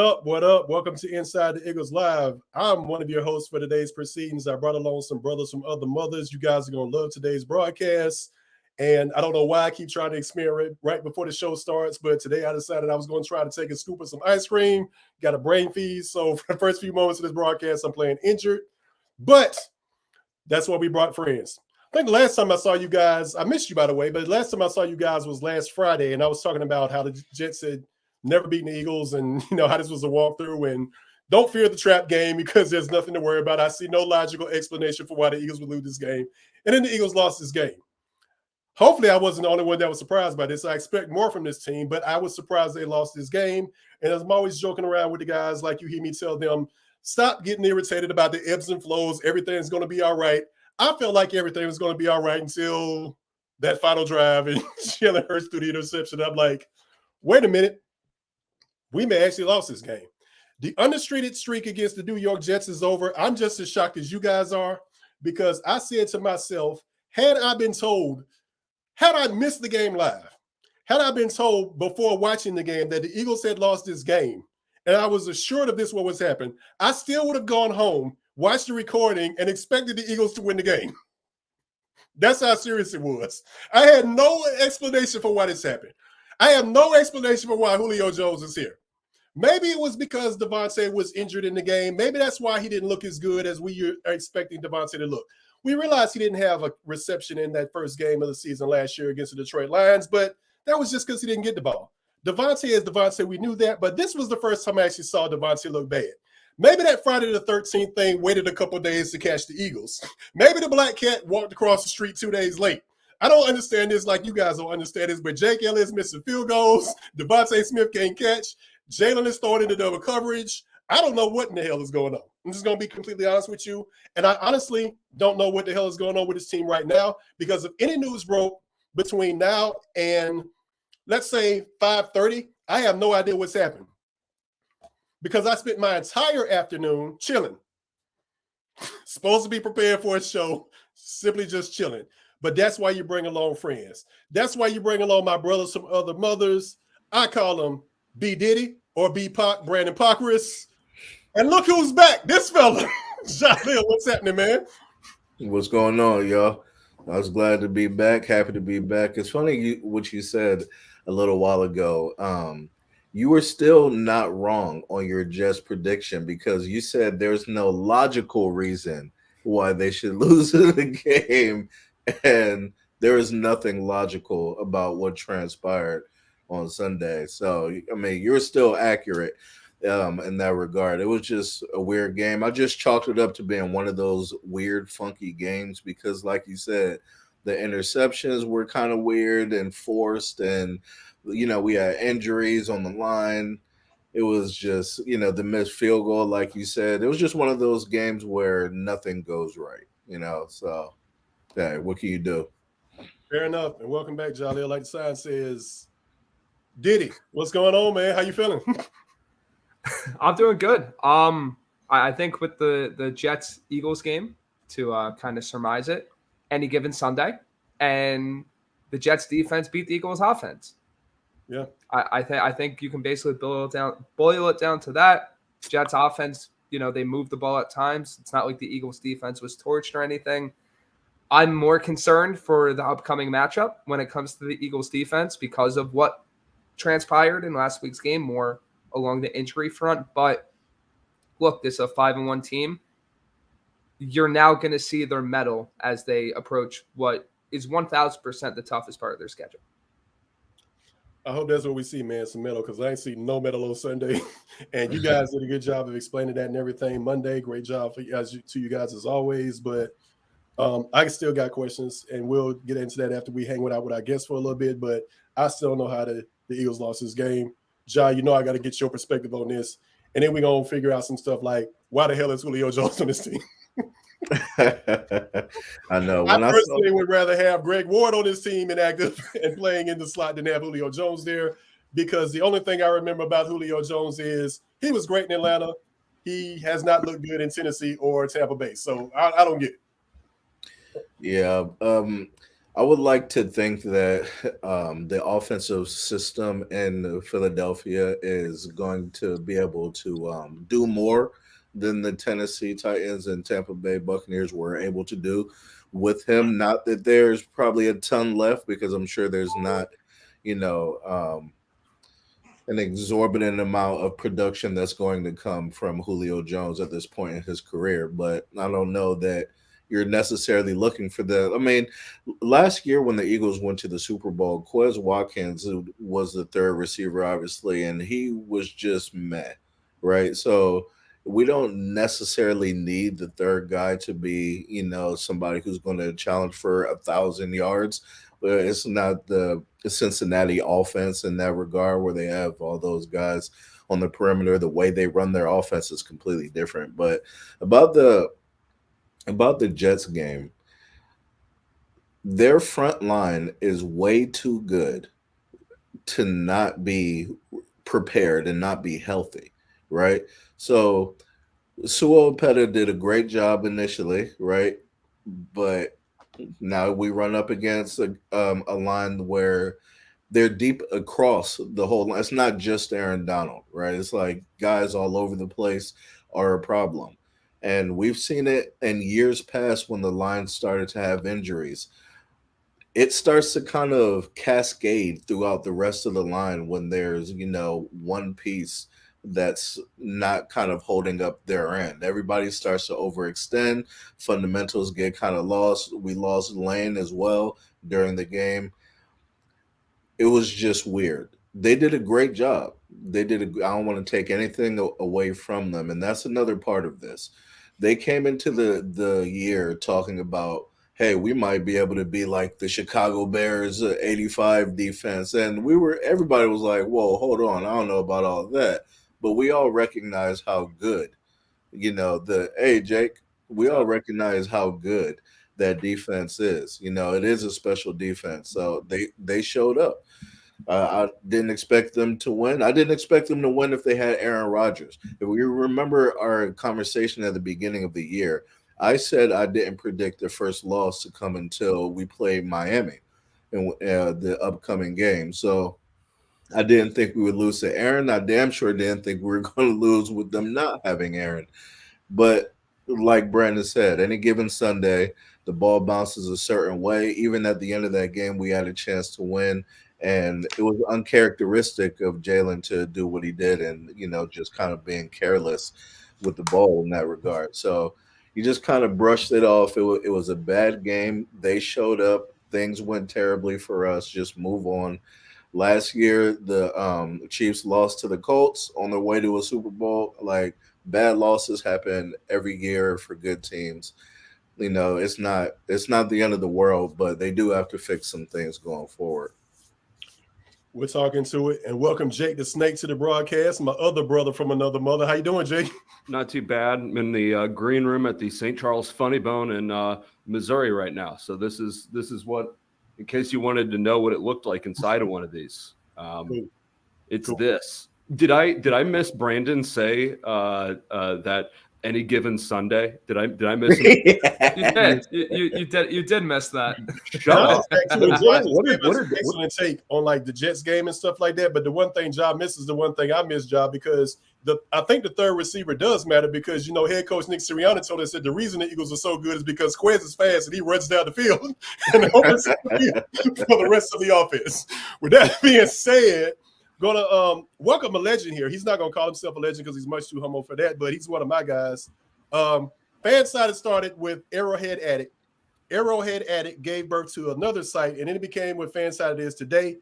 up? What up? Welcome to Inside The Iggles Live. I'm one of your hosts for today's proceedings. I brought along some brothers from other mothers. You guys are going to love today's broadcast. And I don't know why I keep trying to experiment right before the show starts, but today I decided I was going to try to take a scoop of some ice cream. Got a brain feed. So for the first few moments of this broadcast, I'm playing injured. But that's why we brought friends. I think the last time I saw you guys, I missed you, by the way, but the last time I saw you guys was last Friday, and I was talking about how the Jets had never beaten the Eagles and, how this was a walkthrough, and don't fear the trap game because there's nothing to worry about. I see no logical explanation for why the Eagles would lose this game. And then the Eagles lost this game. Hopefully, I wasn't the only one that was surprised by this. I expect more from this team, but I was surprised they lost this game. And I'm always joking around with the guys, like you hear me tell them, stop getting irritated about the ebbs and flows. Everything's going to be all right. I felt like everything was going to be all right until that final drive and Jalen Hurts threw the interception. I'm like, wait a minute. We may actually lost this game. The undefeated streak against the New York Jets is over. I'm just as shocked as you guys are because I said to myself, had I missed the game live, had I been told before watching the game that the Eagles had lost this game, and I was assured of this what was happening, I still would have gone home, watched the recording, and expected the Eagles to win the game. That's how serious it was. I had no explanation for why this happened. I have no explanation for why Julio Jones is here. Maybe it was because Devontae was injured in the game. Maybe that's why he didn't look as good as we are expecting Devontae to look. We realized he didn't have a reception in that first game of the season last year against the Detroit Lions, but that was just because he didn't get the ball. Devontae is Devontae. We knew that, but this was the first time I actually saw Devontae look bad. Maybe that Friday the 13th thing waited a couple of days to catch the Eagles. Maybe the black cat walked across the street 2 days late. I don't understand this like you guys don't understand this, but Jake Elliott's missing field goals. Devontae Smith can't catch. Jalen is throwing into double coverage. I don't know what in the hell is going on. I'm just going to be completely honest with you. And I honestly don't know what the hell is going on with this team right now because if any news broke between now and, let's say, 5:30, I have no idea what's happened because I spent my entire afternoon chilling. Supposed to be prepared for a show, simply just chilling. But that's why you bring along friends. That's why you bring along my brothers from other mothers. I call them B. Diddy or B. Pac, Brandon Pockrus. And look who's back. This fella. Jaleel, what's happening, man? What's going on, y'all? I was glad to be back. Happy to be back. It's funny what you said a little while ago. You were still not wrong on your Jets prediction because you said there's no logical reason why they should lose the game. And there is nothing logical about what transpired on Sunday. So, I mean, you're still accurate in that regard. It was just a weird game. I just chalked it up to being one of those weird, funky games because, like you said, the interceptions were kind of weird and forced. And, we had injuries on the line. It was just, the missed field goal, like you said. It was just one of those games where nothing goes right, So, hey, what can you do? Fair enough. And welcome back, Jaleel. Like the sign says, Diddy, what's going on, man? How you feeling? I'm doing good. I think with the Jets Eagles game to kind of surmise it, any given Sunday, and the Jets defense beat the Eagles offense. Yeah, I think you can basically boil it down to that. Jets offense, they moved the ball at times. It's not like the Eagles defense was torched or anything. I'm more concerned for the upcoming matchup when it comes to the Eagles defense because of what transpired in last week's game, more along the injury front. But look, this is a 5-1 team. You're now going to see their mettle as they approach what is 1,000% the toughest part of their schedule. I hope that's what we see, man, some metal, because I ain't seen no metal on Sunday. And you guys did a good job of explaining that and everything. Monday, great job to you guys as always. But I still got questions, and we'll get into that after we hang out with our guests for a little bit. But I still don't know how the Eagles lost this game. Ja, I got to get your perspective on this. And then we're going to figure out some stuff like, why the hell is Julio Jones on this team? I know. I personally would rather have Greg Ward on this team and active and playing in the slot than have Julio Jones there because the only thing I remember about Julio Jones is he was great in Atlanta. He has not looked good in Tennessee or Tampa Bay. So I don't get it. Yeah. I would like to think that the offensive system in Philadelphia is going to be able to do more than the Tennessee Titans and Tampa Bay Buccaneers were able to do with him. Not that there's probably a ton left, because I'm sure there's not, you know, an exorbitant amount of production that's going to come from Julio Jones at this point in his career. But I don't know that you're necessarily looking for that. I mean, last year when the Eagles went to the Super Bowl, Quez Watkins who was the third receiver, obviously, and he was just meh, right? So we don't necessarily need the third guy to be, somebody who's going to challenge for 1,000 yards. But it's not the Cincinnati offense in that regard, where they have all those guys on the perimeter. The way they run their offense is completely different. But about the Jets game, their front line is way too good to not be prepared and not be healthy, right? So Sua Opeta did a great job initially, right? But now we run up against a line where they're deep across the whole line. It's not just Aaron Donald, right? It's like guys all over the place are a problem. And we've seen it in years past when the line started to have injuries. It starts to kind of cascade throughout the rest of the line when there's, one piece that's not kind of holding up their end. Everybody starts to overextend. Fundamentals get kind of lost. We lost Lane as well during the game. It was just weird. They did a great job. I don't want to take anything away from them, and that's another part of this. They came into the year talking about, hey, we might be able to be like the Chicago Bears 85 defense, and everybody was like, whoa, hold on, I don't know about all of that, but we all recognize how good, hey Jake, we all recognize how good that defense is. It is a special defense, so they showed up. I didn't expect them to win. I didn't expect them to win if they had Aaron Rodgers. If we remember our conversation at the beginning of the year, I said I didn't predict the first loss to come until we played Miami in the upcoming game. So I didn't think we would lose to Aaron. I damn sure didn't think we were going to lose with them not having Aaron. But like Brandon said, any given Sunday, the ball bounces a certain way. Even at the end of that game, we had a chance to win. And it was uncharacteristic of Jalen to do what he did and, just kind of being careless with the ball in that regard. So you just kind of brushed it off. It was a bad game. They showed up. Things went terribly for us. Just move on. Last year, the Chiefs lost to the Colts on their way to a Super Bowl. Like, bad losses happen every year for good teams. It's not the end of the world, but they do have to fix some things going forward. We're talking to it, and welcome Jake the Snake to the broadcast. My other brother from another mother. How you doing, Jake? Not too bad. I'm in the green room at the St. Charles Funny Bone in Missouri right now. So this is what, in case you wanted to know what it looked like inside of one of these. It's cool. This. Did I miss Brandon say that any given Sunday? Did I miss him? You did miss that. Shut up. Excellent take on like the Jets game and stuff like that. But the one thing Ja misses, the one thing I miss, Ja, because I think the third receiver does matter, because head coach Nick Sirianni told us that the reason the Eagles are so good is because Quez is fast and he runs down the field and opens for the rest of the offense. With that being said, gonna welcome a legend here. He's not gonna call himself a legend because he's much too humble for that, but he's one of my guys. Phin Phanatic started with Arrowhead Addict. Arrowhead Addict gave birth to another site, and then it became what Phin Phanatic is today.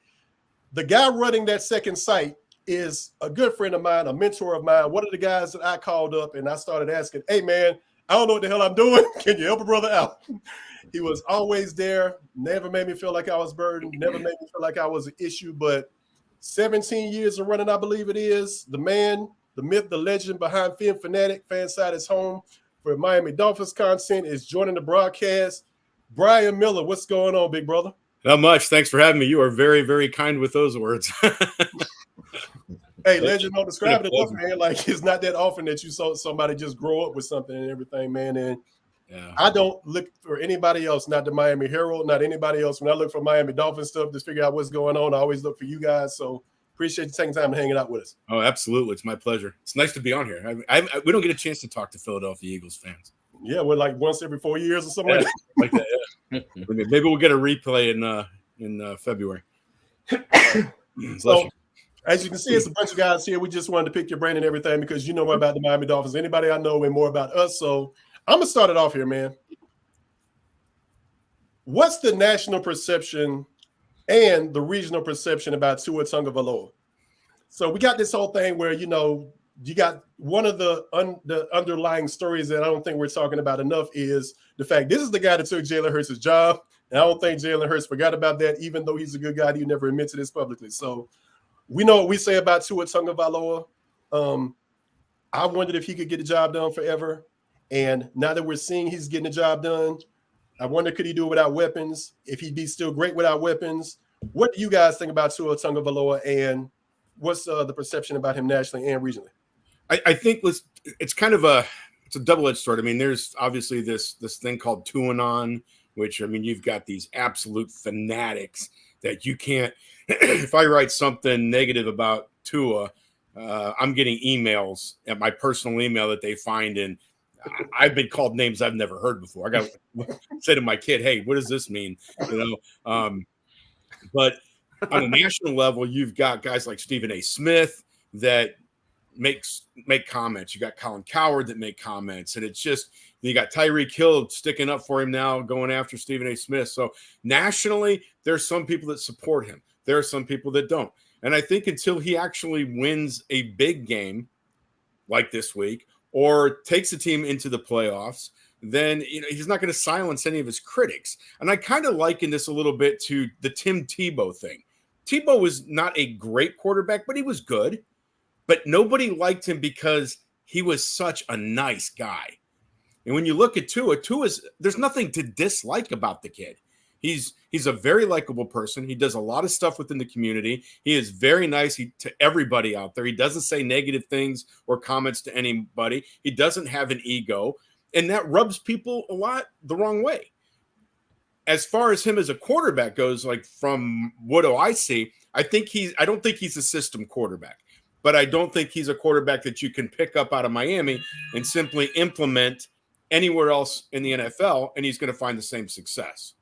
The guy running that second site is a good friend of mine, a mentor of mine, one of the guys that I called up and I started asking, hey man, I don't know what the hell I'm doing. Can you help a brother out? He was always there, never made me feel like I was burdened, never made me feel like I was an issue, but 17 years of running, I believe it is. The man, the myth, the legend behind Phin Phanatic, Phin Phanatic's home for Miami Dolphins content, is joining the broadcast. Brian Miller, what's going on, big brother? Not much. Thanks for having me. You are very, very kind with those words. Hey, legend don't describe it enough, man. Like, it's not that often that you saw somebody just grow up with something and everything, man. And Yeah. I don't look for anybody else, not the Miami Herald, not anybody else. When I look for Miami Dolphins stuff to figure out what's going on, I always look for you guys. So appreciate you taking time to hang out with us. Oh, absolutely. It's my pleasure. It's nice to be on here. We don't get a chance to talk to Philadelphia Eagles fans. Yeah, we're like once every 4 years or something Yeah, like that. Yeah. Maybe we'll get a replay in February. So, as you can see, it's a bunch of guys here. We just wanted to pick your brain and everything because you know more about the Miami Dolphins. Anybody I know and more about us. So I'm going to start it off here, man. What's the national perception and the regional perception about Tua Tagovailoa? So we got this whole thing where, you know, you got one of the underlying stories that I don't think we're talking about enough is the fact this is the guy that took Jalen Hurts' job. And I don't think Jalen Hurts forgot about that, even though he's a good guy. He never admits to this publicly. So we know what we say about Tua Tagovailoa. I wondered if he could get the job done forever. And now that we're seeing he's getting the job done, I wonder, could he do it without weapons? If he'd be still great without weapons? What do you guys think about Tua Tagovailoa, and what's the perception about him nationally and regionally? I think it's kind of a double-edged sword. I mean, there's obviously this thing called Tuanon, which, I mean, you've got these absolute fanatics that you can't – if I write something negative about Tua, I'm getting emails at my personal email that they find, and I've been called names I've never heard before. I got to say to my kid, hey, what does this mean? You know, but on a national level, you've got guys like Stephen A. Smith that make comments. You got Colin Cowherd that make comments, and it's just you got Tyreek Hill sticking up for him now, going after Stephen A. Smith. So nationally, there's some people that support him. There are some people that don't. And I think until he actually wins a big game like this week or takes the team into the playoffs, then he's not going to silence any of his critics. And I kind of liken this a little bit to the Tim Tebow thing. Tebow was not a great quarterback, but he was good. But nobody liked him because he was such a nice guy. And when you look at Tua's, there's nothing to dislike about the kid. He's a very likable person. He does a lot of stuff within the community. He is very nice to everybody out there. He doesn't say negative things or comments to anybody. He doesn't have an ego. And that rubs people a lot the wrong way. As far as him as a quarterback goes, like from what do I see, I don't think he's a system quarterback. But I don't think he's a quarterback that you can pick up out of Miami and simply implement anywhere else in the NFL, and he's going to find the same success.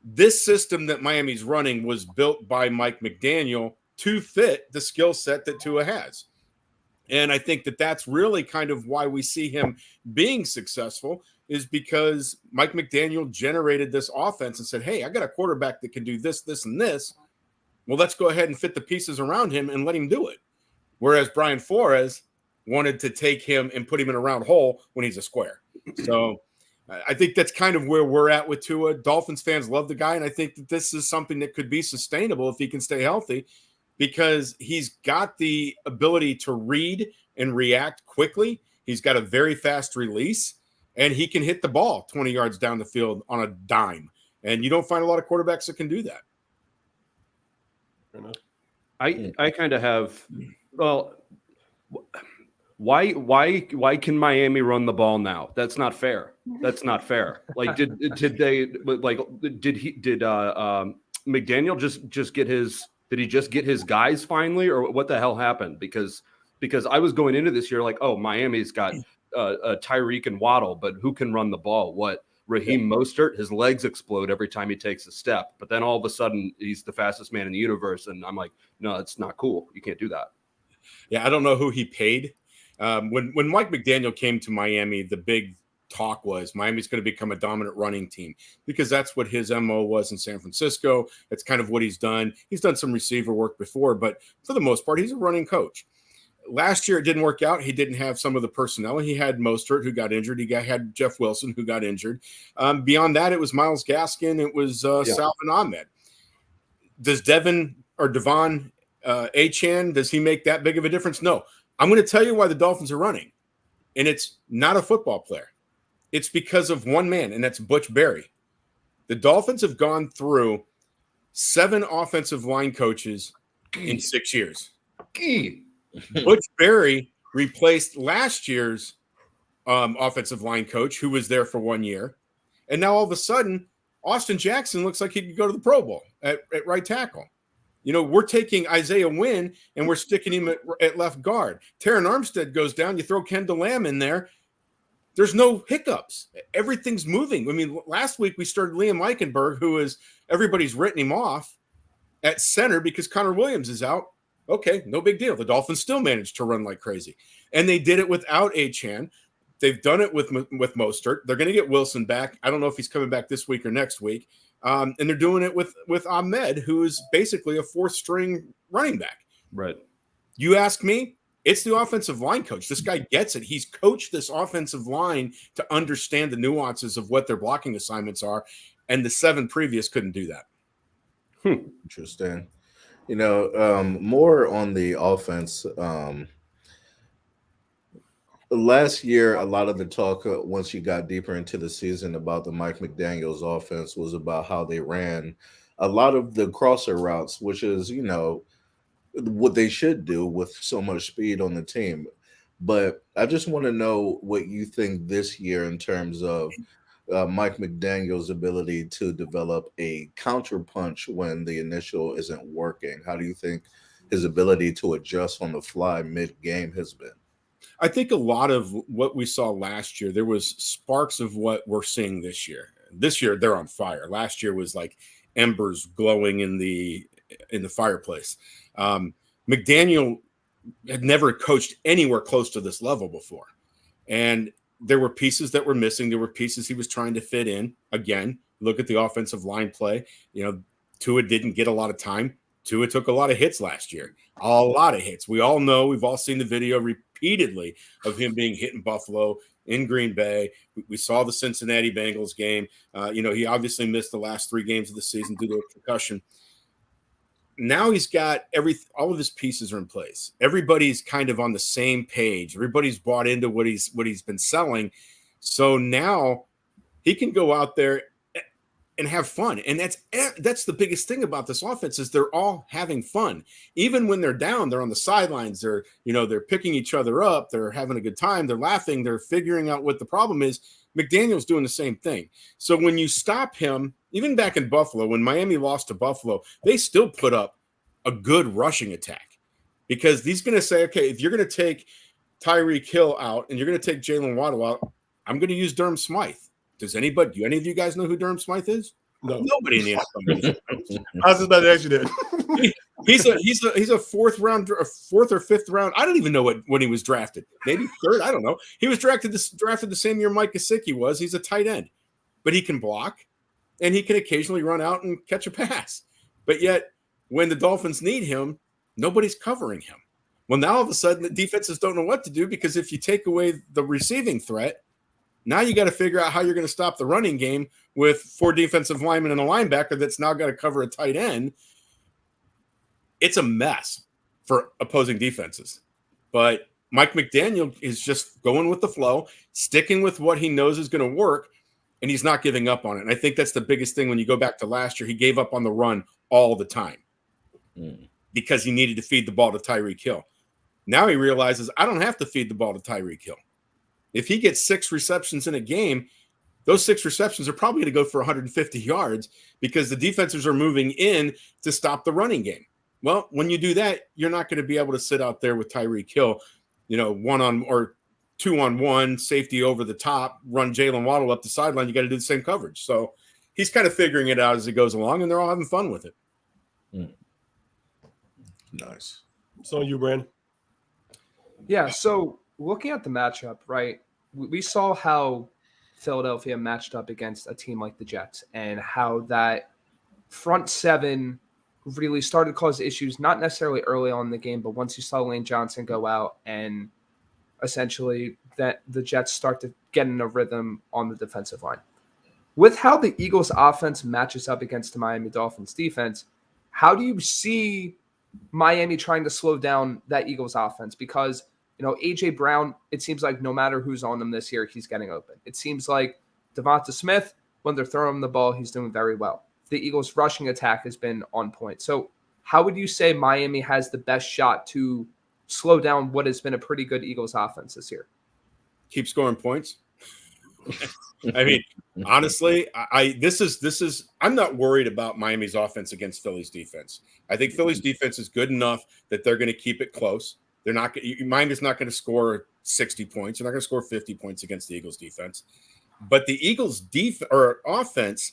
This system that Miami's running was built by Mike McDaniel to fit the skill set that Tua has. And I think that that's really kind of why we see him being successful is because Mike McDaniel generated this offense and said, hey, I got a quarterback that can do this, this, and this. Well, let's go ahead and fit the pieces around him and let him do it. Whereas Brian Flores wanted to take him and put him in a round hole when he's a square. So I think that's kind of where we're at with Tua. Dolphins fans love the guy, and I think that this is something that could be sustainable if he can stay healthy because he's got the ability to read and react quickly. He's got a very fast release, and he can hit the ball 20 yards down the field on a dime. And you don't find a lot of quarterbacks that can do that. I kind of have – well, why can Miami run the ball now? That's not fair. That's not fair. Like, did McDaniel just get his guys finally, or what the hell happened? Because I was going into this year like, oh, Miami's got Tyreek and Waddle, but who can run the ball? What? Raheem Mostert, his legs explode every time he takes a step, but then all of a sudden he's the fastest man in the universe, and I'm like, no, it's not cool. You can't do that. Yeah, I don't know who he paid. When Mike McDaniel came to Miami, the big talk was Miami's going to become a dominant running team because that's what his MO was in San Francisco. It's kind of what he's done. He's done some receiver work before, but for the most part, he's a running coach. Last year, it didn't work out. He didn't have some of the personnel. He had Mostert, who got injured. He had Jeff Wilson, who got injured. Beyond that, it was Myles Gaskin. It was Salvin Ahmed. Does Devon Achane, does he make that big of a difference? No. I'm going to tell you why the Dolphins are running, and it's not a football player. It's because of one man, and that's Butch Berry. The Dolphins have gone through 7 offensive line coaches in 6 years. Butch Berry replaced last year's offensive line coach who was there for 1 year. And now all of a sudden, Austin Jackson looks like he could go to the Pro Bowl at right tackle. You know, we're taking Isaiah Wynn and we're sticking him at left guard. Taron Armstead goes down. You throw Kendall Lamb in there. There's no hiccups. Everything's moving. I mean, last week we started Liam Eichenberg, who is everybody's written him off at center because Connor Williams is out. Okay, no big deal. The Dolphins still managed to run like crazy. And they did it without Achane. They've done it with Mostert. They're going to get Wilson back. I don't know if he's coming back this week or next week. And they're doing it with Ahmed, who is basically a fourth-string running back. Right. You ask me, it's the offensive line coach. This guy gets it. He's coached this offensive line to understand the nuances of what their blocking assignments are, and the 7 previous couldn't do that. Interesting. You know, more on the offense. Last year, a lot of the talk once you got deeper into the season about the Mike McDaniel's offense was about how they ran a lot of the crosser routes, which is, you know, what they should do with so much speed on the team. But I just want to know what you think this year in terms of Mike McDaniel's ability to develop a counterpunch when the initial isn't working. How do you think his ability to adjust on the fly mid-game has been? I think a lot of what we saw last year, there was sparks of what we're seeing this year. This year, they're on fire. Last year was like embers glowing in the fireplace. McDaniel had never coached anywhere close to this level before. And there were pieces that were missing. There were pieces he was trying to fit in. Again, look at the offensive line play. You know, Tua didn't get a lot of time. Tua took a lot of hits last year. A lot of hits. We all know, we've all seen the video repeatedly of him being hit in Buffalo, in Green Bay. We saw the Cincinnati Bengals game. You know, he obviously missed the last 3 games of the season due to a concussion. Now he's got all of his pieces are in place. Everybody's kind of on the same page. Everybody's bought into what he's been selling. So now he can go out there and have fun. And that's the biggest thing about this offense is they're all having fun. Even when they're down, they're on the sidelines. They're picking each other up. They're having a good time. They're laughing. They're figuring out what the problem is. McDaniel's doing the same thing. So when you stop him, even back in Buffalo, when Miami lost to Buffalo, they still put up a good rushing attack because he's going to say, okay, if you're going to take Tyreek Hill out and you're going to take Jalen Waddle out, I'm going to use Durham Smythe. Do any of you guys know who Durham Smythe is? No. Nobody in the NFL. I was just about to ask you that. He's a fourth or fifth round. I don't even know when he was drafted. Maybe third. I don't know. He was drafted the same year Mike Gesicki was. He's a tight end, but he can block and he can occasionally run out and catch a pass. But yet, when the Dolphins need him, nobody's covering him. Well, now all of a sudden the defenses don't know what to do because if you take away the receiving threat, now you got to figure out how you're going to stop the running game with 4 defensive linemen and a linebacker that's now got to cover a tight end. It's a mess for opposing defenses. But Mike McDaniel is just going with the flow, sticking with what he knows is going to work, and he's not giving up on it. And I think that's the biggest thing when you go back to last year. He gave up on the run all the time because he needed to feed the ball to Tyreek Hill. Now he realizes I don't have to feed the ball to Tyreek Hill. If he gets 6 receptions in a game, those 6 receptions are probably going to go for 150 yards because the defenses are moving in to stop the running game. Well, when you do that, you're not going to be able to sit out there with Tyreek Hill, 1-on or 2-on-1, safety over the top, run Jalen Waddle up the sideline. You got to do the same coverage. So he's kind of figuring it out as he goes along, and they're all having fun with it. Nice. So you, Brandon. Yeah, so looking at the matchup, right, we saw how Philadelphia matched up against a team like the Jets and how that front 7 really started to cause issues, not necessarily early on in the game, but once you saw Lane Johnson go out and essentially that the Jets start to get in a rhythm on the defensive line. With how the Eagles offense matches up against the Miami Dolphins defense, how do you see Miami trying to slow down that Eagles offense? Because A.J. Brown, it seems like no matter who's on them this year, he's getting open. It seems like Devonta Smith, when they're throwing him the ball, he's doing very well. The Eagles' rushing attack has been on point. So how would you say Miami has the best shot to slow down what has been a pretty good Eagles offense this year? keep scoring points. I mean, honestly, this is I'm not worried about Miami's offense against Philly's defense. I think Philly's defense is good enough that they're going to keep it close. They're not Miami's not going to score 60 points. They're not going to score 50 points against the Eagles defense. But the Eagles offense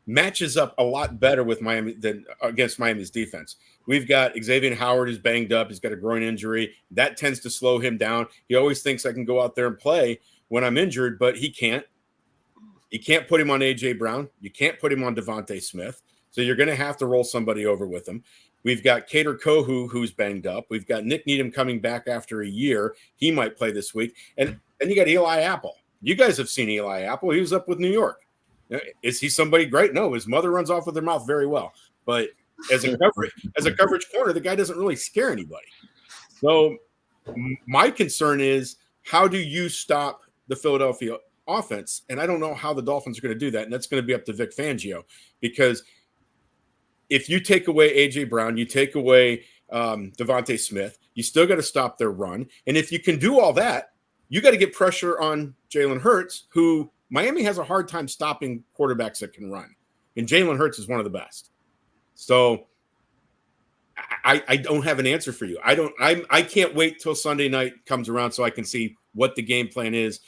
matches up a lot better with Miami than against Miami's defense. We've got Xavier Howard who's banged up. He's got a groin injury. That tends to slow him down. He always thinks I can go out there and play when I'm injured, but he can't. You can't put him on A.J. Brown. You can't put him on Devontae Smith. So you're going to have to roll somebody over with him. We've got Kader Kohu, who's banged up. We've got Nick Needham coming back after a year. He might play this week. And you got Eli Apple. You guys have seen Eli Apple. He was up with New York. Is he somebody great? No, his mother runs off with her mouth very well. But as a coverage corner, the guy doesn't really scare anybody. So my concern is, how do you stop the Philadelphia offense? And I don't know how the Dolphins are going to do that. And that's going to be up to Vic Fangio, because if you take away A.J. Brown, you take away Devontae Smith, you still got to stop their run. And if you can do all that, you got to get pressure on Jalen Hurts, who Miami has a hard time stopping quarterbacks that can run. And Jalen Hurts is one of the best. So I don't have an answer for you. I can't wait till Sunday night comes around so I can see what the game plan is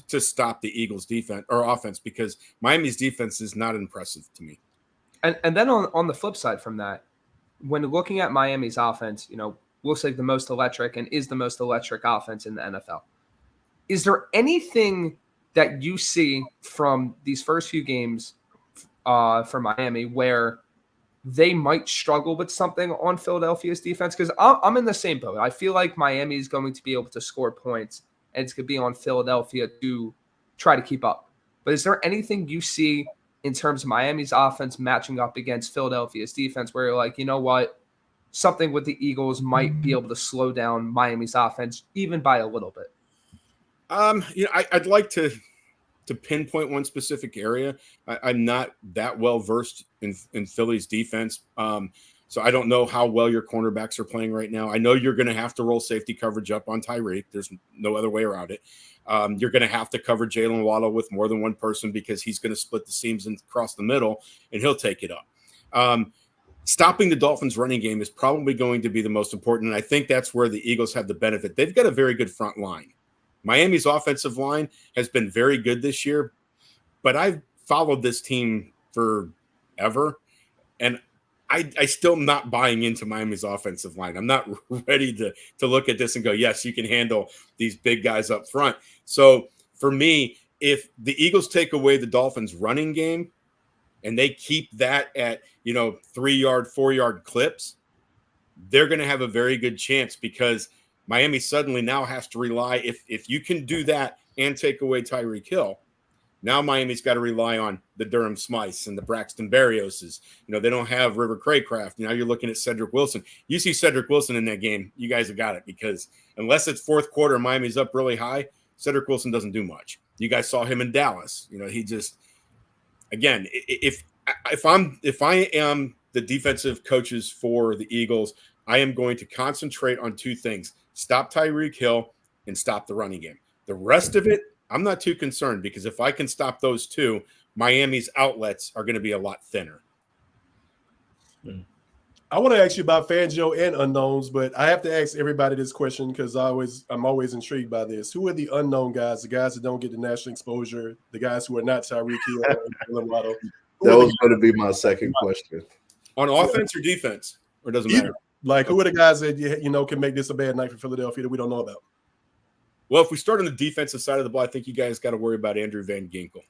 to stop the Eagles defense or offense, because Miami's defense is not impressive to me. And then on the flip side from that, when looking at Miami's offense, looks like the most electric and is the most electric offense in the NFL. Is there anything that you see from these first few games for Miami where they might struggle with something on Philadelphia's defense? Because I'm in the same boat. I feel like Miami is going to be able to score points, and it's going to be on Philadelphia to try to keep up. But is there anything you see in terms of Miami's offense matching up against Philadelphia's defense where you're like, you know what, something with the Eagles might be able to slow down Miami's offense even by a little bit? I'd like to pinpoint one specific area. I'm not that well versed in Philly's defense. So I don't know how well your cornerbacks are playing right now. I know you're going to have to roll safety coverage up on Tyreek. There's no other way around it. You're going to have to cover Jalen Waddle with more than one person, because he's going to split the seams and across the middle, and he'll take it up. Stopping the Dolphins' running game is probably going to be the most important, and I think that's where the Eagles have the benefit. They've got a very good front line. Miami's offensive line has been very good this year, but I've followed this team forever, and I still not buying into Miami's offensive line. I'm not ready to look at this and go, yes, you can handle these big guys up front. So for me, if the Eagles take away the Dolphins' running game and they keep that at 3-yard, 4-yard clips, they're going to have a very good chance, because Miami suddenly now has to rely, if you can do that and take away Tyreek Hill, now Miami's got to rely on the Durham Smythes and the Braxton Berrioses. They don't have River Craycraft. Now you're looking at Cedric Wilson. You see Cedric Wilson in that game, you guys have got it, because unless it's fourth quarter, Miami's up really high, Cedric Wilson doesn't do much. You guys saw him in Dallas. He just, again, if I am the defensive coaches for the Eagles, I am going to concentrate on two things: stop Tyreek Hill and stop the running game. The rest of it, I'm not too concerned, because if I can stop those two, Miami's outlets are going to be a lot thinner. I want to ask you about Fangio and unknowns, but I have to ask everybody this question because I'm always intrigued by this. Who are the unknown guys, the guys that don't get the national exposure, the guys who are not Tyreek Hill and Jalen Waddle? That was going to be my second question. On offense or defense, or doesn't matter? Like, who are the guys that can make this a bad night for Philadelphia that we don't know about? Well, if we start on the defensive side of the ball, I think you guys got to worry about Andrew Van Ginkel.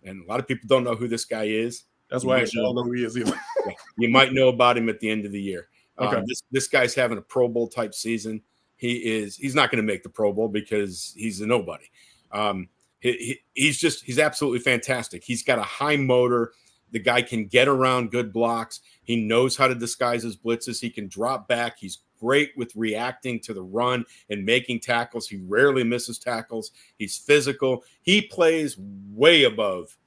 And a lot of people don't know who this guy is. That's why I actually don't know who he is either. You might know about him at the end of the year. Okay. This guy's having a Pro Bowl type season. He's not going to make the Pro Bowl because he's a nobody. He's absolutely fantastic. He's got a high motor. The guy can get around good blocks. He knows how to disguise his blitzes. He can drop back. He's great with reacting to the run and making tackles. He rarely misses tackles. He's physical. He plays way above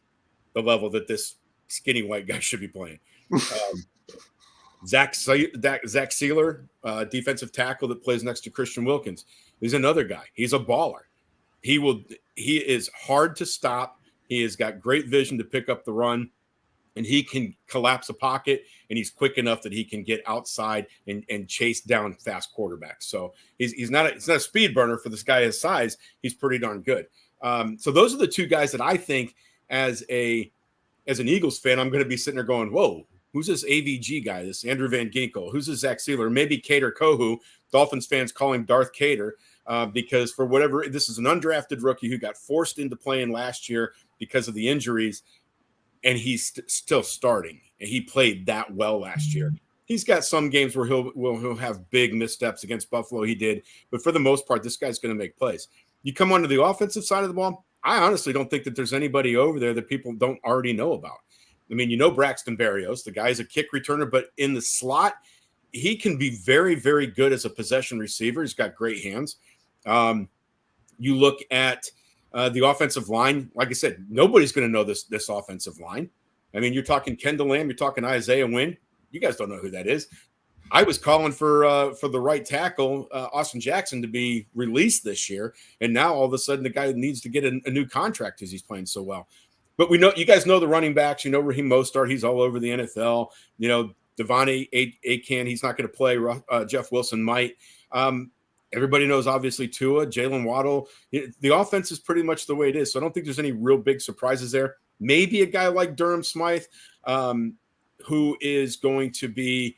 the level that this skinny white guy should be playing. Zach Sealer, defensive tackle that plays next to Christian Wilkins, is another guy. He's a baller. He is hard to stop. He has got great vision to pick up the run, and he can collapse a pocket, and he's quick enough that he can get outside and chase down fast quarterbacks. So he's not a speed burner for this guy his size. He's pretty darn good. So those are the two guys that I think as an Eagles fan, I'm going to be sitting there going, whoa, who's this AVG guy, this Andrew Van Ginkel? Who's this Zach Sealer? Maybe Cater Kohu. Dolphins fans call him Darth Cater because for whatever, this is an undrafted rookie who got forced into playing last year because of the injuries, and he's still starting. And he played that well last year. He's got some games where he'll have big missteps against Buffalo. He did, but for the most part, this guy's going to make plays. You come onto the offensive side of the ball, I honestly don't think that there's anybody over there that people don't already know about. I mean, Braxton Berrios, the guy's a kick returner, but in the slot, he can be very, very good as a possession receiver. He's got great hands. You look at the offensive line. Like I said, nobody's going to know this offensive line. I mean, you're talking Kendall Lamb, you're talking Isaiah Wynn. You guys don't know who that is. I was calling for the right tackle, Austin Jackson, to be released this year, and now all of a sudden the guy needs to get a new contract because he's playing so well. But we know, you guys know the running backs. You know Raheem Mostert, he's all over the NFL. You know Devon Achane, he's not going to play. Jeff Wilson might. Everybody knows obviously Tua, Jalen Waddle. The offense is pretty much the way it is, so I don't think there's any real big surprises there. Maybe a guy like Durham Smythe, who is going to be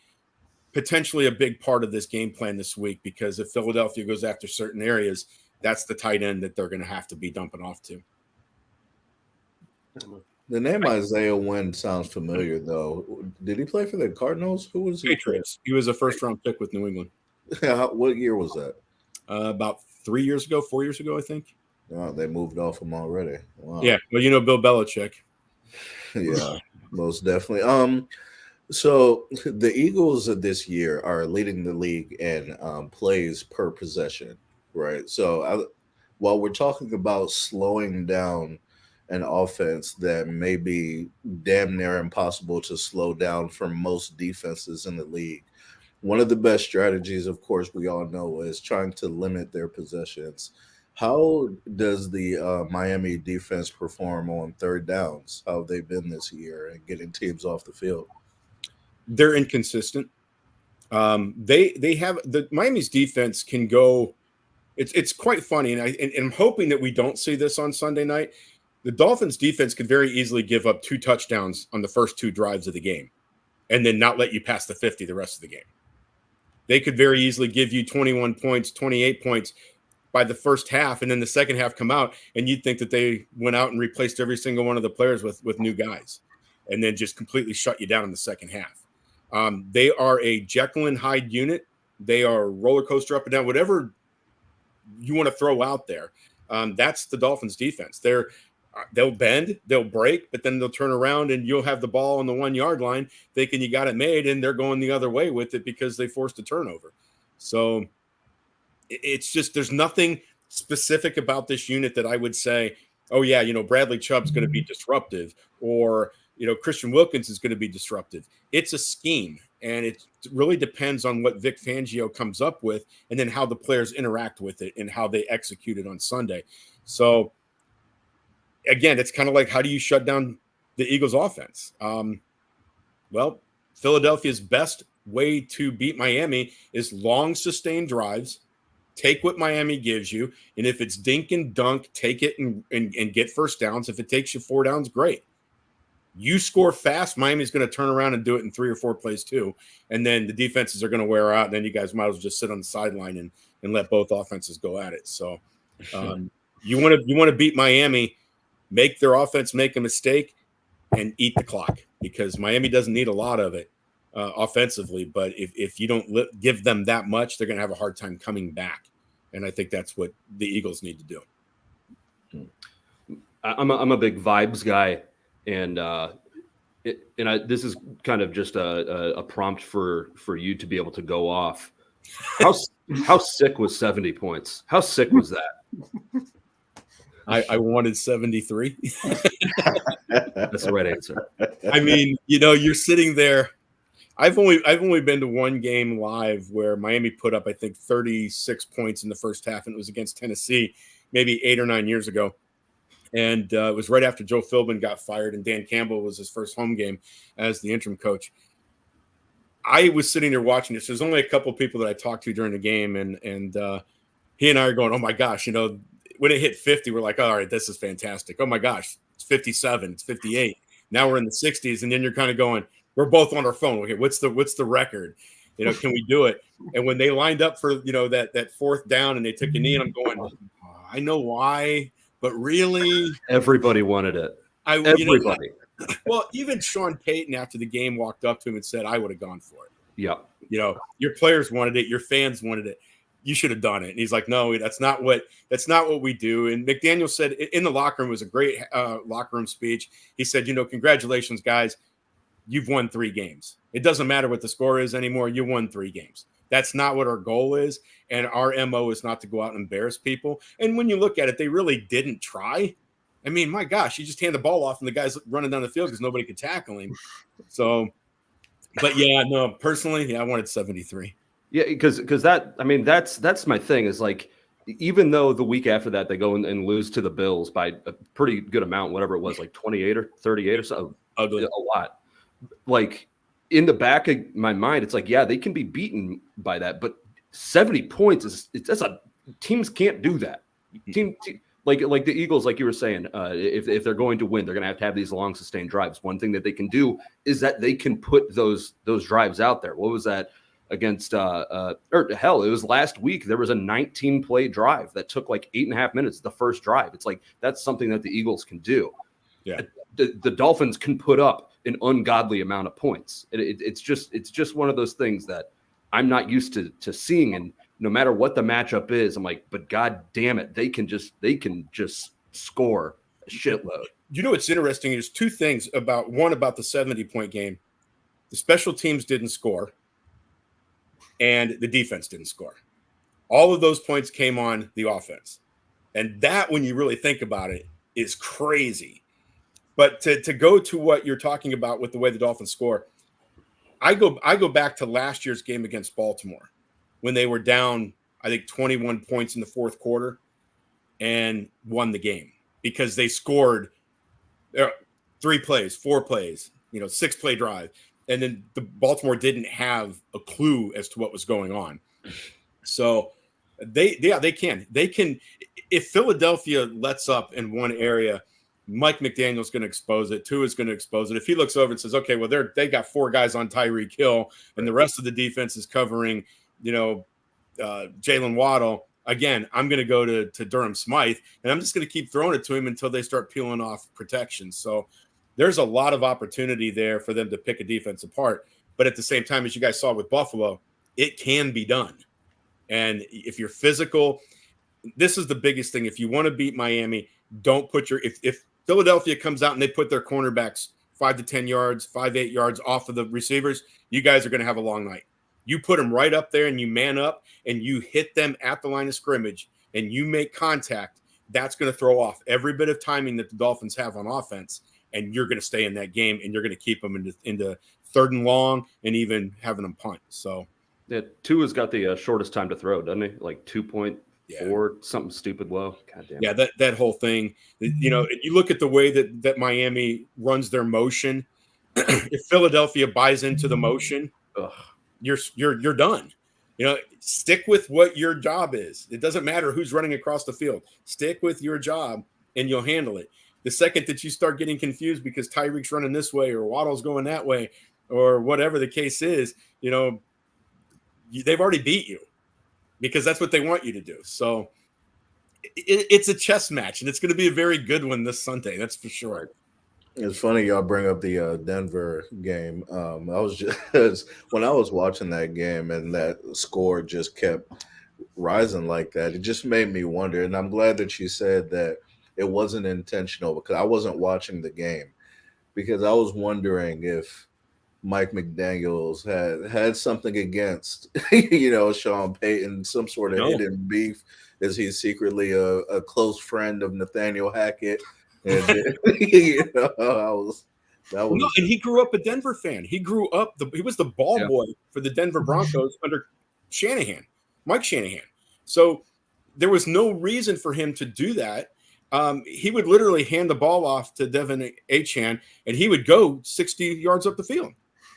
potentially a big part of this game plan this week, because if Philadelphia goes after certain areas, that's the tight end that they're going to have to be dumping off to. The name Isaiah Wynn sounds familiar, though. Did he play for the Cardinals? Who was he? Patriots. He was a first-round pick with New England. What year was that? About 4 years ago, I think. Oh, they moved off him already. Wow. Yeah, well, Bill Belichick. Yeah, most definitely. So the Eagles of this year are leading the league in plays per possession, right? So while we're talking about slowing down an offense that may be damn near impossible to slow down for most defenses in the league, one of the best strategies, of course, we all know, is trying to limit their possessions. How does the Miami defense perform on third downs? How have they been this year and getting teams off the field? They're inconsistent. They have Miami's defense can go. It's quite funny, and I'm hoping that we don't see this on Sunday night. The Dolphins defense could very easily give up 2 touchdowns on the first 2 drives of the game, and then not let you pass the 50 the rest of the game. They could very easily give you 21 points, 28 points by the first half, and then the second half come out, and you'd think that they went out and replaced every single one of the players with new guys, and then just completely shut you down in the second half. They are a Jekyll and Hyde unit. They are a roller coaster up and down, whatever you want to throw out there. That's the Dolphins defense. They'll bend, they'll break, but then they'll turn around and you'll have the ball on the 1 yard line thinking you got it made, and they're going the other way with it because they forced a turnover. So it's just, there's nothing specific about this unit that I would say, oh yeah, Bradley Chubb's going to be disruptive, or Christian Wilkins is going to be disruptive. It's a scheme, and it really depends on what Vic Fangio comes up with, and then how the players interact with it and how they execute it on Sunday. So again, it's kind of like, how do you shut down the Eagles offense? Well, Philadelphia's best way to beat Miami is long sustained drives. Take what Miami gives you, and if it's dink and dunk, take it and get first downs. If it takes you 4 downs, great. You score fast, Miami's going to turn around and do it in 3 or 4 plays too, and then the defenses are going to wear out, and then you guys might as well just sit on the sideline and let both offenses go at it. So you want to beat Miami, make their offense make a mistake, and eat the clock, because Miami doesn't need a lot of it offensively, but if you don't give them that much, they're going to have a hard time coming back, and I think that's what the Eagles need to do. I'm a big vibes guy, and this is kind of just a prompt for you to be able to go off. How sick was 70 points? How sick was that? I wanted 73. That's the right answer. I mean, you're sitting there. I've only been to one game live where Miami put up, I think, 36 points in the first half, and it was against Tennessee. maybe 8 or 9 years ago. And it was right after Joe Philbin got fired and Dan Campbell was his first home game as the interim coach. I was sitting there watching this. There's only a couple of people that I talked to during the game, and he and I are going, oh my gosh, when it hit 50, we're like, all right, this is fantastic. Oh my gosh, it's 57, it's 58. Now we're in the 60s, and then you're kind of going, we're both on our phone. Okay, what's the record? Can we do it? And when they lined up for that fourth down and they took a knee, and I'm going, oh, I know why. But really, everybody wanted it. Everybody. Well, even Sean Payton after the game walked up to him and said, "I would have gone for it." Yeah. Your players wanted it. Your fans wanted it. You should have done it. And he's like, "No, that's not what we do." And McDaniel said in the locker room, it was a great locker room speech. He said, "Congratulations, guys. You've won 3 games. It doesn't matter what the score is anymore. You won 3 games. That's not what our goal is. And our MO is not to go out and embarrass people." And when you look at it, they really didn't try. I mean, my gosh, you just hand the ball off and the guy's running down the field because nobody could tackle him. So, but yeah, no, personally, I wanted 73. Yeah, because that's my thing is like, even though the week after that they go and lose to the Bills by a pretty good amount, whatever it was, like 28 or 38 or something, ugly, a lot. Like in the back of my mind, it's like, yeah, they can be beaten by that, but 70 points teams can't do that. Team like the Eagles, like you were saying, if they're going to win, they're going to have these long sustained drives. One thing that they can do is that they can put those drives out there. What was that against? Or hell, it was last week. There was a 19-play drive that took like 8.5 minutes. The first drive. It's like that's something that the Eagles can do. Yeah, the Dolphins can put up an ungodly amount of points. It's just one of those things that I'm not used to seeing. And no matter what the matchup is, I'm like, but God damn it, they can just score a shitload. What's interesting? There's 2 things about the 70-point game. The special teams didn't score, and the defense didn't score. All of those points came on the offense. And that, when you really think about it, is crazy. But to go to what you're talking about with the way the Dolphins score, I go back to last year's game against Baltimore when they were down, I think, 21 points in the fourth quarter and won the game because they scored 3 plays, 4 plays, 6-play drive. And then the Baltimore didn't have a clue as to what was going on. So they can. If Philadelphia lets up in one area, Mike McDaniel's going to expose it. Tua is going to expose it. If he looks over and says, okay, well, they got 4 guys on Tyreek Hill and the rest of the defense is covering, Jalen Waddle, again, I'm going to go to Durham Smythe, and I'm just going to keep throwing it to him until they start peeling off protection. So there's a lot of opportunity there for them to pick a defense apart. But at the same time, as you guys saw with Buffalo, it can be done. And if you're physical, this is the biggest thing. If you want to beat Miami, don't put if Philadelphia comes out and they put their cornerbacks 5 to 10 yards, 5-8 yards off of the receivers, you guys are going to have a long night. You put them right up there and you man up and you hit them at the line of scrimmage and you make contact, that's going to throw off every bit of timing that the Dolphins have on offense, and you're going to stay in that game and you're going to keep them into 3rd and long and even having them punt. So yeah, Tua's got the shortest time to throw, doesn't he? Like 2.4, something stupid low. God damn. Yeah, that whole thing. You look at the way that Miami runs their motion. If Philadelphia buys into the motion, you're done. Stick with what your job is. It doesn't matter who's running across the field. Stick with your job and you'll handle it. The second that you start getting confused because Tyreek's running this way or Waddle's going that way or whatever the case is, they've already beat you because that's what they want you to do. So it's a chess match, and it's going to be a very good one this Sunday. That's for sure. It's funny y'all bring up the Denver game. I was just when I was watching that game and that score just kept rising like that, it just made me wonder. And I'm glad that you said that it wasn't intentional, because I wasn't watching the game, because I was wondering if Mike McDaniels had something against Sean Payton, some sort of hidden beef. Is he secretly a close friend of Nathaniel Hackett? And and he grew up a Denver fan. He grew up he was the ball boy for the Denver Broncos under Mike Shanahan. So there was no reason for him to do that. He would literally hand the ball off to Devin Achane, and he would go 60 yards up the field.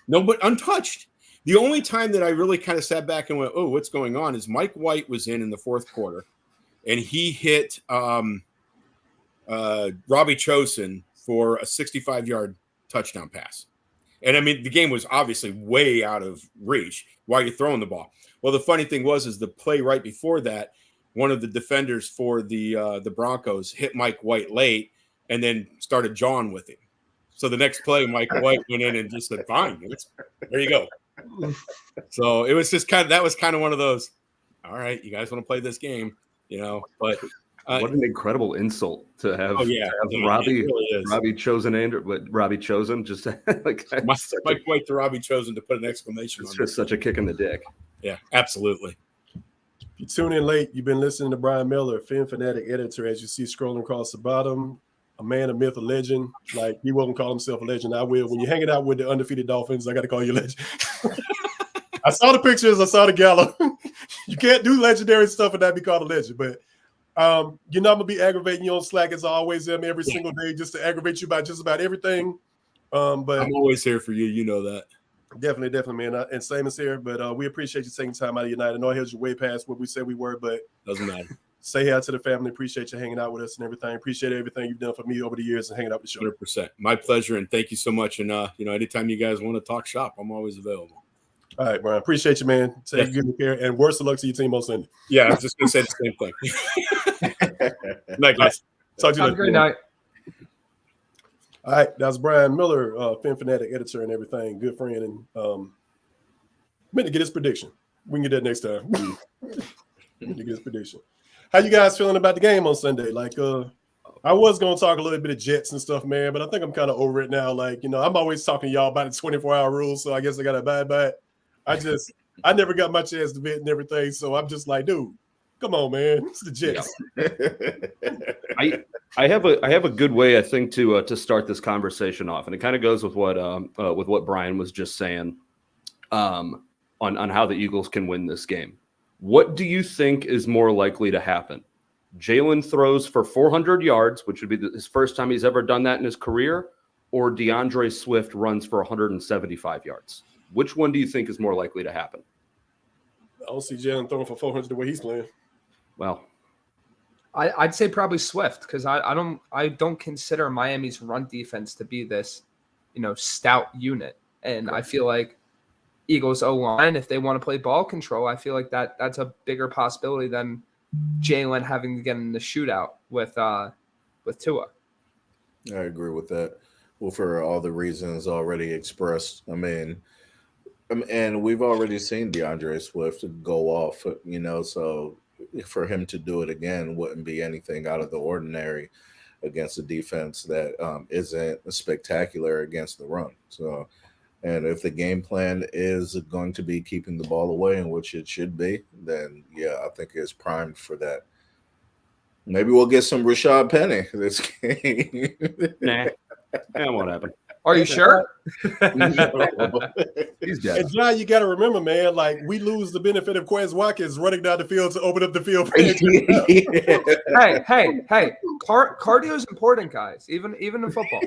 No, but untouched. The only time that I really kind of sat back and went, oh, what's going on, is Mike White was in the fourth quarter, and he hit Robbie Chosen for a 65-yard touchdown pass. And, I mean, the game was obviously way out of reach while you're throwing the ball. Well, the funny thing is the play right before that, one of the defenders for the Broncos hit Mike White late and then started jawing with him. So the next play, Mike White went in and just said, fine, there you go. So it was just that was kind of one of those, all right, you guys want to play this game, but what an incredible insult to have, Robbie Chosen just like Mike White to Robbie Chosen to put an exclamation on it. It's just such a kick in the dick. Yeah, absolutely. If you tune in late, you've been listening to Brian Miller, Phin Phanatic editor, as you see scrolling across the bottom. A man, a myth, a legend. Like, he won't call himself a legend. I will. When you're hanging out with the undefeated Dolphins, I got to call you a legend. I saw the pictures. I saw the gala. You can't do legendary stuff and not be called a legend. But you're not going to be aggravating you on Slack, as I always am, every single day, just to aggravate you about just about everything. But I'm always here for you. You know that. Definitely, man. And same as here. But we appreciate you taking time out of your night. I know I held you way past what we said we were, but doesn't matter. Say hi to the family. Appreciate you hanging out with us and everything. Appreciate everything you've done for me over the years and hanging out with the show. 100%. My pleasure, and thank you so much. And anytime you guys want to talk shop, I'm always available. All right, Brian. Appreciate you, man. Take good care, and worst of luck to your team on Sunday. Yeah, I was just gonna say the same thing. Night, guys. Talk to you later. Have a great night. All right, that's Brian Miller, Phin Phanatic editor and everything. Good friend, and meant to get his prediction. We can get that next time. Meant to get his prediction. How you guys feeling about the game on Sunday? Like, I was going to talk a little bit of Jets and stuff, man, but I think I'm kind of over it now. Like, I'm always talking to y'all about the 24-hour rule, so I guess I got to abide by it. I never got my chance to vent and everything, so I'm just like, dude, come on, man. It's the Jets. I have a good way, I think, to start this conversation off, and it kind of goes with what Brian was just saying on how the Eagles can win this game. What do you think is more likely to happen? Jalen throws for 400 yards, which would be his first time he's ever done that in his career, or DeAndre Swift runs for 175 yards? Which one do you think is more likely to happen? I don't see Jalen throwing for 400 the way he's playing. Well, I'd say probably Swift, because I don't consider Miami's run defense to be this, stout unit, and I feel like Eagles O-line, if they want to play ball control, I feel like that's a bigger possibility than Jalen having to get in the shootout with Tua. I agree with that. Well, for all the reasons already expressed. I mean, and we've already seen DeAndre Swift go off, so for him to do it again wouldn't be anything out of the ordinary against a defense that isn't spectacular against the run. So, and if the game plan is going to be keeping the ball away, in which it should be, then yeah, I think it's primed for that. Maybe we'll get some Rashad Penny this game. Nah, that won't happen. Are you sure? He's dead. And John, you got to remember, man, like, we lose the benefit of Quez Watkins running down the field to open up the field. Hey, cardio is important, guys, even in football.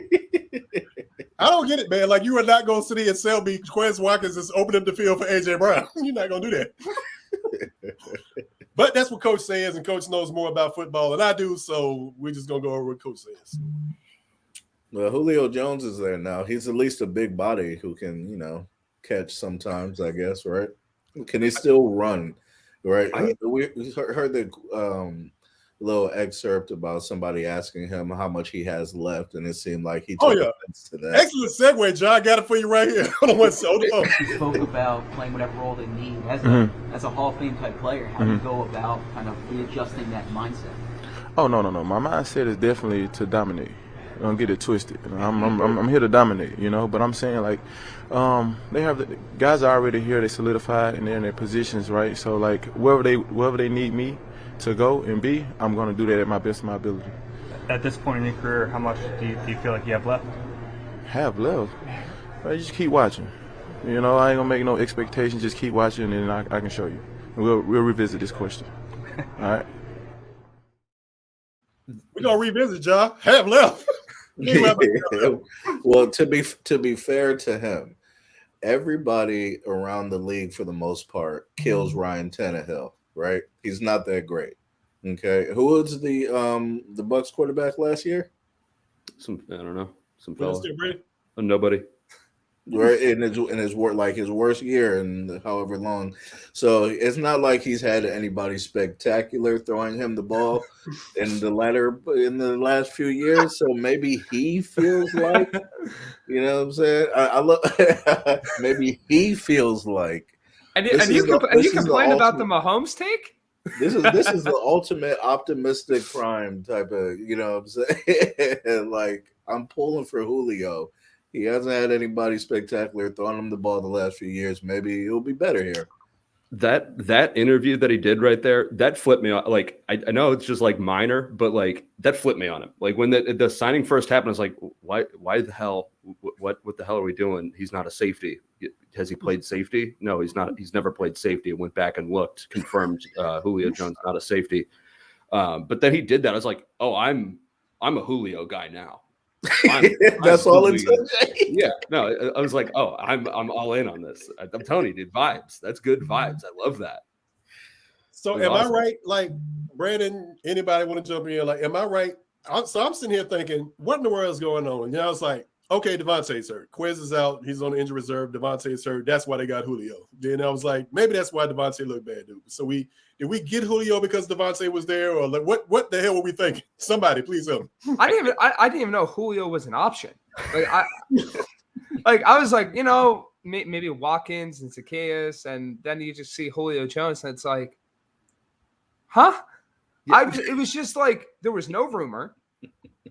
I don't get it, man. Like, you are not going to sit here and sell me Quez Watkins is opening up the field for A.J. Brown. You're not going to do that. But that's what Coach says, and Coach knows more about football than I do, so we're just going to go over what Coach says. Well, Julio Jones is there now. He's at least a big body who can, catch sometimes, I guess, right? Can he still run, right? We heard the little excerpt about somebody asking him how much he has left, and it seemed like he took offense to that. Excellent segue, John. Got it for you right here. Hold on. You spoke about playing whatever role they need. As a Hall of Fame type player, how do you go about kind of readjusting that mindset? Oh, no. My mindset is definitely to dominate. Don't get it twisted. I'm here to dominate, But I'm saying, like, they have the guys are already here. They solidified and they're in their positions, right? So, like, wherever they need me to go and be, I'm going to do that at my best of my ability. At this point in your career, how much do you feel like you have left? Have left? Well, just keep watching. I ain't gonna make no expectations. Just keep watching, and I can show you. We'll revisit this question. All right. We're gonna revisit, Ja. Have left. Well, to be fair to him, everybody around the league for the most part kills Ryan Tannehill, right? He's not that great. Okay, who was the Bucks quarterback last year? I don't know, some Well, fella, still Brady. nobody. Right in his worst year and however long. So it's not like he's had anybody spectacular throwing him the ball in the last few years. So maybe he feels like, you know what I'm saying? I love maybe he feels like And this you is the- and you this is the complain about the ultimate- Mahomes take? this is the ultimate optimistic prime type of, you know what I'm saying? Like, I'm pulling for Julio. He hasn't had anybody spectacular throwing him the ball the last few years. Maybe he'll be better here. That interview that he did right there, that flipped me on. Like, I know it's just like minor, but like that flipped me on him. Like when the signing first happened, I was like, why the hell? What the hell are we doing? He's not a safety. Has he played safety? No, he's not. He's never played safety. I went back and looked, confirmed Julio Jones not a safety. But then he did that. I was like, oh, I'm a Julio guy now. That's all it took. Yeah, no, I was like, oh, I'm all in on this. I'm telling you, dude, vibes. That's good vibes. I love that. So am I right? Like, Brandon, anybody want to jump in? Like, am I right? I'm sitting here thinking, what in the world is going on? And I was like, okay, Devontae's hurt. Quiz is out. He's on the injury reserve. Devontae's hurt. That's why they got Julio. Then I was like, maybe that's why Devontae looked bad, dude. So did we get Julio because Devontae was there, or like what the hell were we thinking? Somebody, please help me. I didn't even know Julio was an option. Like I was like, maybe Watkins and Zacchaeus, and then you just see Julio Jones, and it's like, huh? Yeah. It was just like there was no rumor.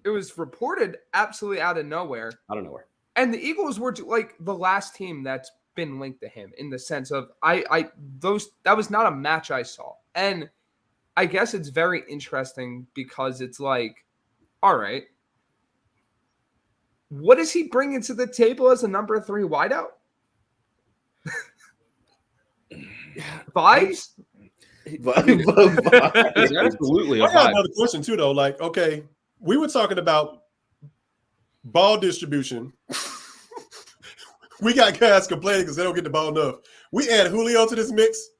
It was reported absolutely out of nowhere. And the Eagles were like the last team that's been linked to him in the sense of that was not a match I saw. And I guess it's very interesting because it's like, all right, what does he bring into the table as a number 3 wideout? Vibes? It's absolutely a I got vibe. another question too, though. Like, okay, we were talking about ball distribution. We got guys complaining because they don't get the ball enough. We add Julio to this mix.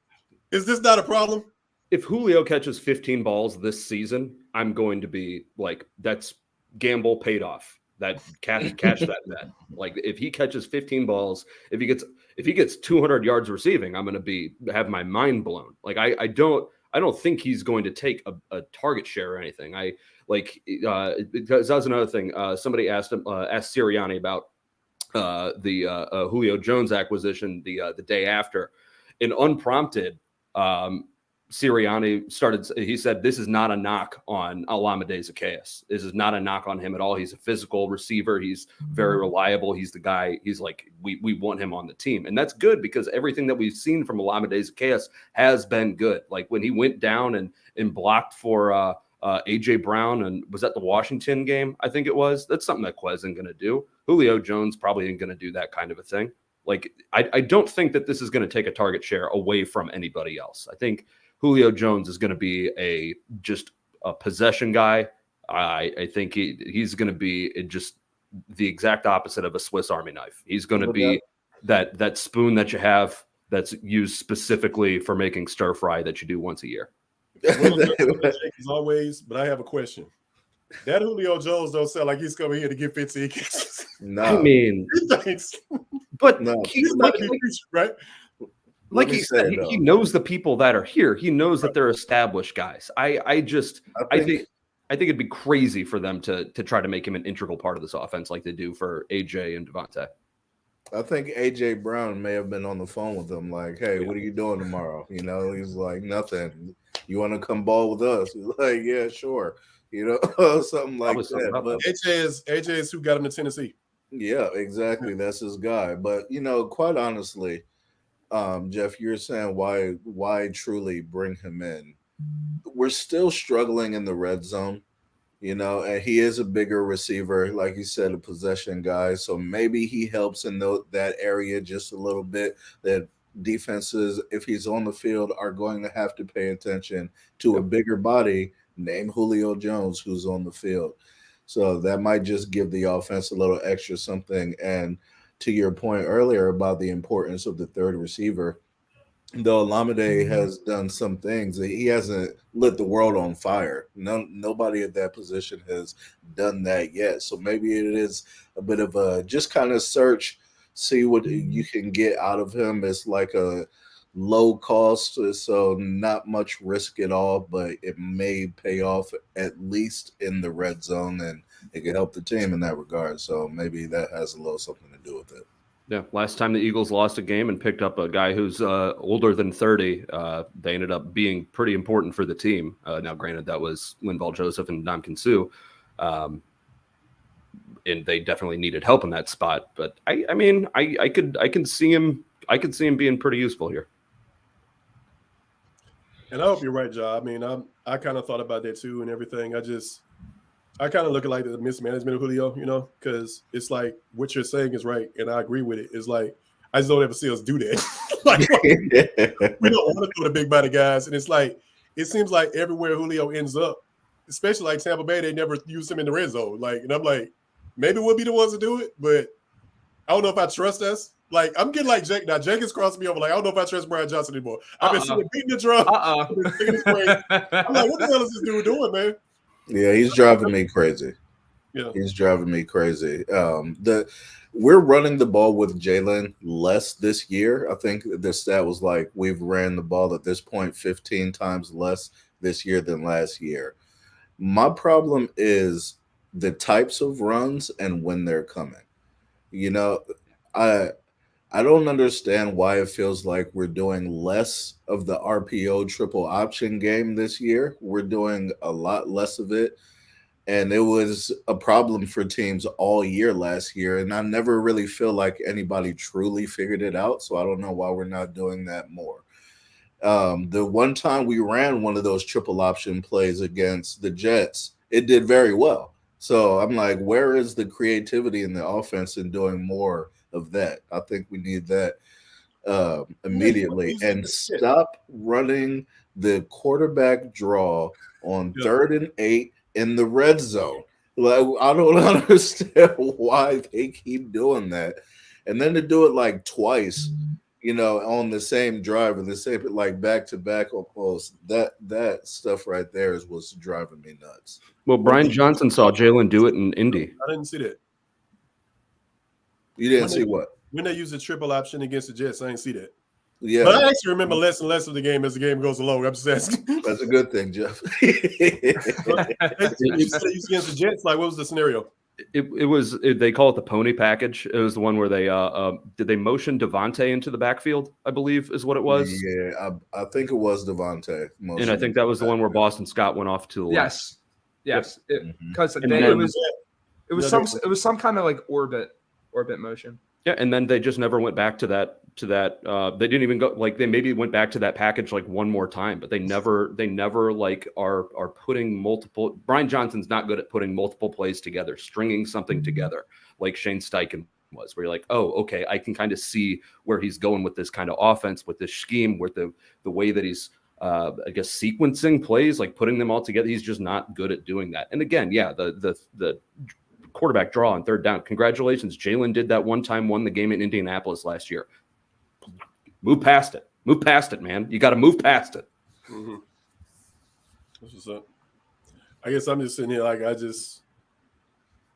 Is this not a problem? If Julio catches 15 balls this season, I'm going to be like, that's gamble paid off. That catch that bet. Like if he catches 15 balls, if he gets 200 yards receiving, I'm going to have my mind blown. Like I don't think he's going to take a target share or anything. That was another thing. Somebody asked Sirianni about the Julio Jones acquisition the day after, and unprompted, Sirianni he said, this is not a knock on Olamide Zacchaeus. This is not a knock on him at all. He's a physical receiver. He's very reliable. He's the guy. He's like, we want him on the team. And that's good because everything that we've seen from Olamide Zacchaeus has been good. Like when he went down and blocked for A.J. Brown, and was that the Washington game? I think it was. That's something that Quez isn't going to do. Julio Jones probably ain't going to do that kind of a thing. Like, I don't think that this is going to take a target share away from anybody else. I think Julio Jones is going to be just a possession guy. I think he's going to be just the exact opposite of a Swiss Army knife. He's going to be that spoon that you have that's used specifically for making stir fry that you do once a year. As always, but I have a question. That Julio Jones don't sound like he's coming here to get 15 catches. No, I mean, but no. He's not a right? Like he said, he knows the people that are here. He knows that they're established guys. I think it'd be crazy for them to try to make him an integral part of this offense like they do for AJ and Devontae. I think AJ Brown may have been on the phone with him, like, "Hey, what are you doing tomorrow?" You know, he's like, "Nothing. You want to come ball with us?" He's like, "Yeah, sure." You know, something like that. But AJ is who got him to Tennessee. Yeah, exactly. That's his guy. But quite honestly, Jeff, you're saying why truly bring him in? We're still struggling in the red zone. And he is a bigger receiver, like you said, a possession guy. So maybe he helps in that area just a little bit. That defenses, if he's on the field, are going to have to pay attention to a bigger body name Julio Jones, who's on the field. So that might just give the offense a little extra something. And to your point earlier about the importance of the third receiver, though Olamide has done some things, he hasn't lit the world on fire. Nobody at that position has done that yet. So maybe it is a bit of a just kind of search, see what you can get out of him. It's like a low cost, so not much risk at all, but it may pay off at least in the red zone, and it could help the team in that regard. So maybe that has a little something to do with it. Yeah, last time the Eagles lost a game and picked up a guy who's older than 30, they ended up being pretty important for the team. Now, granted, that was Linval Joseph and Ndamukong Suh, and they definitely needed help in that spot. But I can see him being pretty useful here. And I hope you're right, Joe. I mean, I kind of thought about that too and everything. I kind of look at like the mismanagement of Julio, because it's like what you're saying is right, and I agree with it. It's like I just don't ever see us do that. Like we don't want to throw the big body guys, and it's like it seems like everywhere Julio ends up, especially like Tampa Bay, they never use him in the red zone. Like, and I'm like, maybe we'll be the ones to do it, but I don't know if I trust us. Like, I'm getting like Jake now. Jenkins crossed me over. Like, I don't know if I trust Brian Johnson anymore. I've been seeing him beating the drum. I'm like, what the hell is this dude doing, man? Yeah, he's driving me crazy. Yeah, he's driving me crazy. We're running the ball with Jalen less this year. I think the stat was like we've ran the ball at this point 15 times less this year than last year. My problem is the types of runs and when they're coming. I don't understand why it feels like we're doing less of the RPO triple option game this year. We're doing a lot less of it. And it was a problem for teams all year last year. And I never really feel like anybody truly figured it out. So I don't know why we're not doing that more. The one time we ran one of those triple option plays against the Jets, it did very well. So I'm like, where is the creativity in the offense in doing more of that? I think we need that immediately. And stop running the quarterback draw on 3rd and 8 in the red zone. Like, I don't understand why they keep doing that. And then to do it like twice, on the same drive and the same, like back to back almost, that stuff right there is what's driving me nuts. Well, Brian Johnson saw Jalen do it in Indy. I didn't see that. You didn't see what? When they use the triple option against the Jets, I didn't see that. Yeah, but I actually remember less and less of the game as the game goes along. I'm just asking. That's a good thing, Jeff. You said you against the Jets. Like, what was the scenario? They call it the pony package. It was the one where they motion Devontae into the backfield, I believe is what it was. Yeah, I think it was Devontae. And I think that was the one where Boston Scott went off to the left. Yes, because it was some kind of like orbit motion. Yeah, and then they just never went back to that. They didn't even go, like, they maybe went back to that package like one more time, but they never like are putting multiple. Brian Johnson's not good at putting multiple plays together, stringing something together like Shane Steichen was, where you're like, oh, okay, I can kind of see where he's going with this kind of offense, with this scheme, with the way that he's I guess sequencing plays, like putting them all together. He's just not good at doing that. And again, yeah, the quarterback draw on 3rd down. Congratulations. Jalen did that one time, won the game in Indianapolis last year. Move past it. Move past it, man. You got to move past it. Mm-hmm. That's what's up. I guess I'm just sitting here like I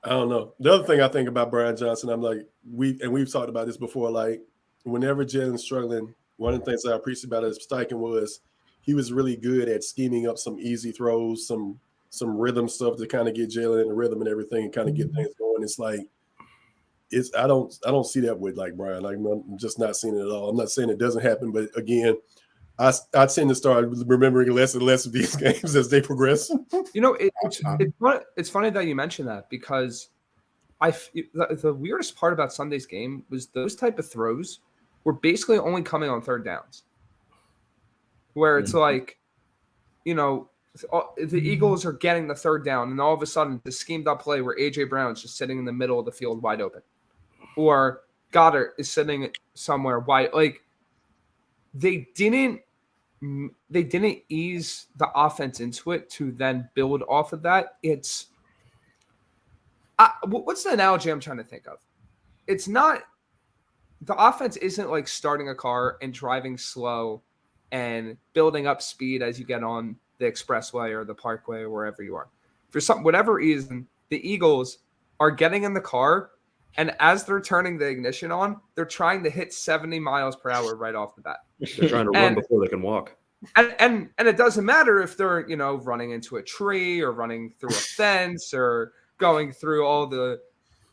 don't know. The other thing I think about Brian Johnson, I'm like, we've talked about this before, like whenever Jalen's struggling, one of the things I appreciate about his Steichen was he was really good at scheming up some easy throws, some rhythm stuff to kind of get Jalen in the rhythm and everything and kind of get things going. It's like I don't see that with like Brian. Like I'm just not seeing it at all. I'm not saying it doesn't happen, but again, I tend to start remembering less and less of these games as they progress. It's funny that you mentioned that because the weirdest part about Sunday's game was those type of throws were basically only coming on 3rd downs, where it's like, the Eagles are getting the 3rd down, and all of a sudden, the schemed up play where A.J. Brown's just sitting in the middle of the field wide open, or Goddard is sitting somewhere wide. Like, they didn't they didn't ease the offense into it to then build off of that. It's what's the analogy I'm trying to think of? It's not the offense isn't like starting a car and driving slow and building up speed as you get on the expressway or the parkway or wherever you are. For whatever reason, the Eagles are getting in the car, and as they're turning the ignition on, they're trying to hit 70 miles per hour right off the bat. They're trying to run before they can walk. And it doesn't matter if they're, running into a tree or running through a fence or going through all the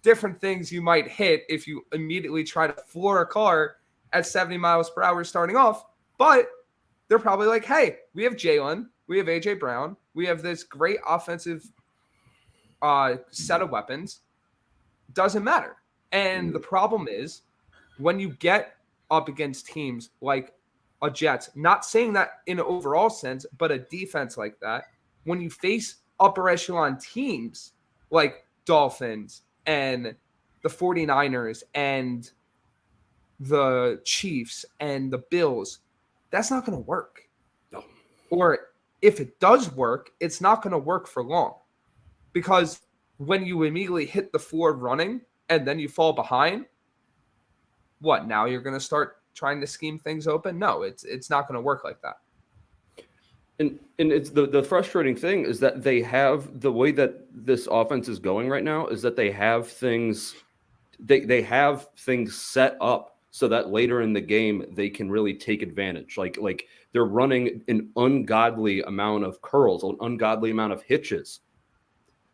different things you might hit if you immediately try to floor a car at 70 miles per hour starting off. But they're probably like, hey, we have Jalen, we have A.J. Brown, we have this great offensive set of weapons. Doesn't matter. And the problem is when you get up against teams like a Jets, not saying that in an overall sense, but a defense like that, when you face upper echelon teams like Dolphins and the 49ers and the Chiefs and the Bills, that's not going to work. No. Or if it does work, it's not going to work for long. Because when you immediately hit the floor running and then you fall behind, what, now you're going to start trying to scheme things open? No, it's not going to work like that. And it's the frustrating thing is that they have the way that this offense is going right now is that they have things they have things set up so that later in the game they can really take advantage. Like they're running an ungodly amount of curls, an ungodly amount of hitches.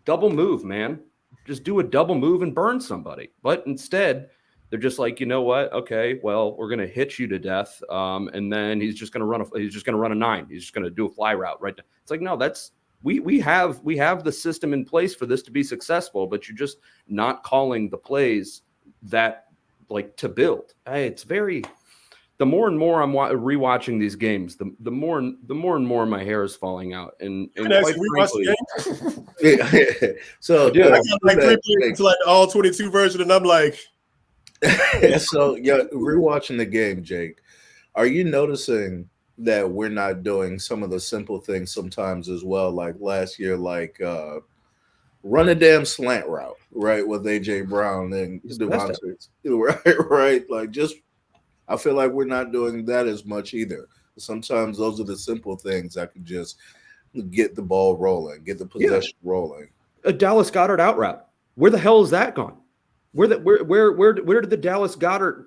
Double move, man. Just do a double move and burn somebody. But instead, they're just like, you know what? Okay, well, we're gonna hit you to death, and then he's just gonna run a 9. He's just gonna do a fly route, right? It's like, no, that's we have the system in place for this to be successful, but you're just not calling the plays that like to build. It's very. The more and more I'm rewatching these games, the more and more my hair is falling out. And quite frankly, so I got like 3 players to like the all 22 version, and I'm like. So rewatching the game, Jake, are you noticing that we're not doing some of the simple things sometimes as well? Like last year, like run a damn slant route, right, with AJ Brown and Devontae, right? Like just, I feel like we're not doing that as much either. Sometimes those are the simple things that can just get the ball rolling, get the possession rolling. A Dallas Goedert out route. Where the hell is that gone? Where did the Dallas Goedert,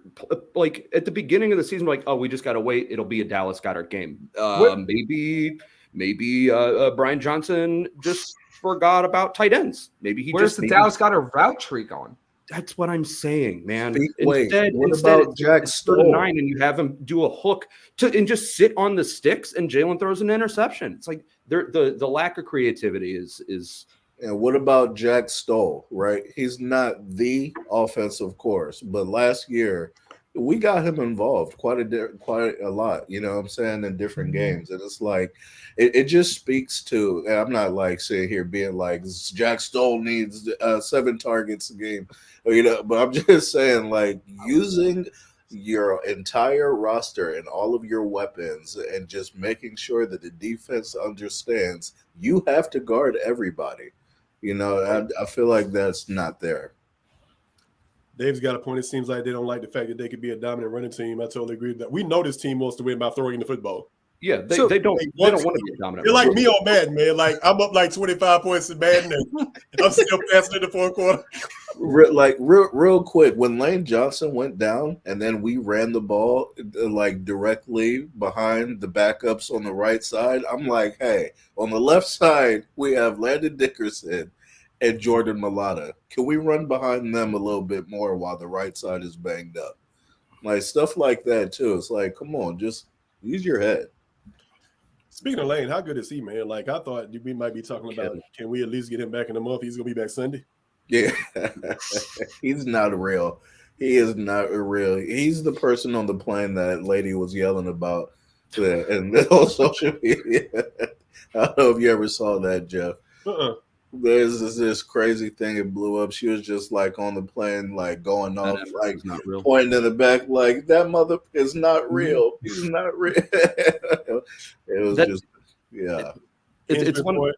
like at the beginning of the season, like, oh, we just got to wait. It'll be a Dallas Goedert game. Maybe Brian Johnson just forgot about tight ends. Maybe where's the Dallas Goedert route tree going? That's what I'm saying, man. Instead, about Jack Stoll? 9 and you have him do a hook and just sit on the sticks, and Jalen throws an interception. It's like the lack of creativity is. And what about Jack Stoll, right? He's not the offensive course, but last year we got him involved quite a lot, you know what I'm saying, in different games. And it's like, it just speaks to, and I'm not like sitting here being like Jack Stoll needs 7 targets a game, you know, but I'm just saying like using your entire roster and all of your weapons and just making sure that the defense understands you have to guard everybody. You know, I feel like that's not there. Dave's got a point. It seems like they don't like the fact that they could be a dominant running team. I totally agree with that. We know this team wants to win by throwing the football. Yeah, they don't want to be a dominant. They're like me on Madden, man. Like I'm up like 25 points in Madden, and I'm still passing in the fourth quarter. Real quick, when Lane Johnson went down and then we ran the ball like directly behind the backups on the right side, I'm like, hey, on the left side, we have Landon Dickerson and Jordan Mailata. Can we run behind them a little bit more while the right side is banged up? Like stuff like that, too. It's like, come on, just use your head. Speaking of Lane, how good is he, man? Like I thought we might be talking about, can we at least get him back in a month? He's going to be back Sunday. Yeah, he's not real. He is not real. He's the person on the plane that lady was yelling about and on social media. I don't know if you ever saw that, Jeff. There's this crazy thing. It blew up. She was just like on the plane, like going off, effort like is not real. pointing in the back, like that mother is not real. He's not real. It was That- just, yeah. It's one. Point.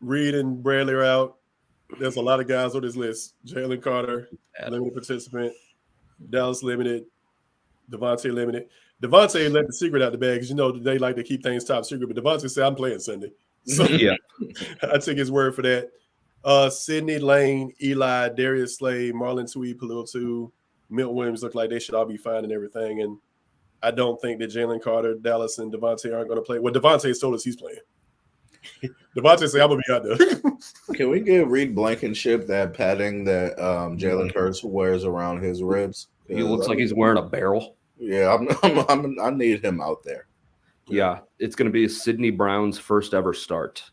Reed and Bradley are out. There's a lot of guys on this list. Jalen Carter, limited participant. Dallas limited. Devontae limited. Devontae let the secret out the bag because, you know, they like to keep things top secret. But Devontae said, I'm playing Sunday. So Yeah. I took his word for that. Sidney, Lane, Eli, Darius Slade, Marlon Tweed, Palutu, Milt Williams look like they should all be fine and everything. And I don't think that Jalen Carter, Dallas, and Devontae aren't going to play. Well, Devontae told us he's playing. Devontae said, I'm going to be out there. Can we give Reed Blankenship that padding that Jalen Hurts wears around his ribs? He looks like he's wearing a barrel. Yeah, I need him out there. Yeah, it's going to be Sidney Brown's first ever start,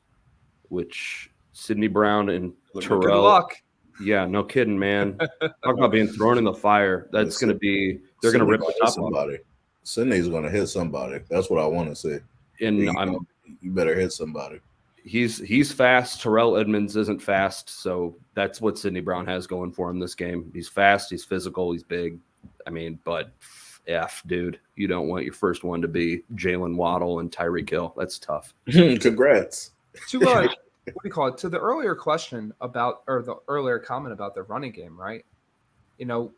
which Sidney Brown and Terrell. Good luck. Yeah, no kidding, man. Talk about being thrown in the fire. That's going to be. They're going to rip the top off. Somebody. Sidney's going to hit somebody. That's what I want to see. And you better hit somebody. He's fast. Terrell Edmonds isn't fast, so that's what Sidney Brown has going for him this game. He's fast. He's physical. He's big. I mean, but dude, you don't want your first one to be Jalen Waddle and Tyreek Hill. That's tough. Congrats. To what do you call it? To the earlier question about, or the earlier comment about the running game, right? You know,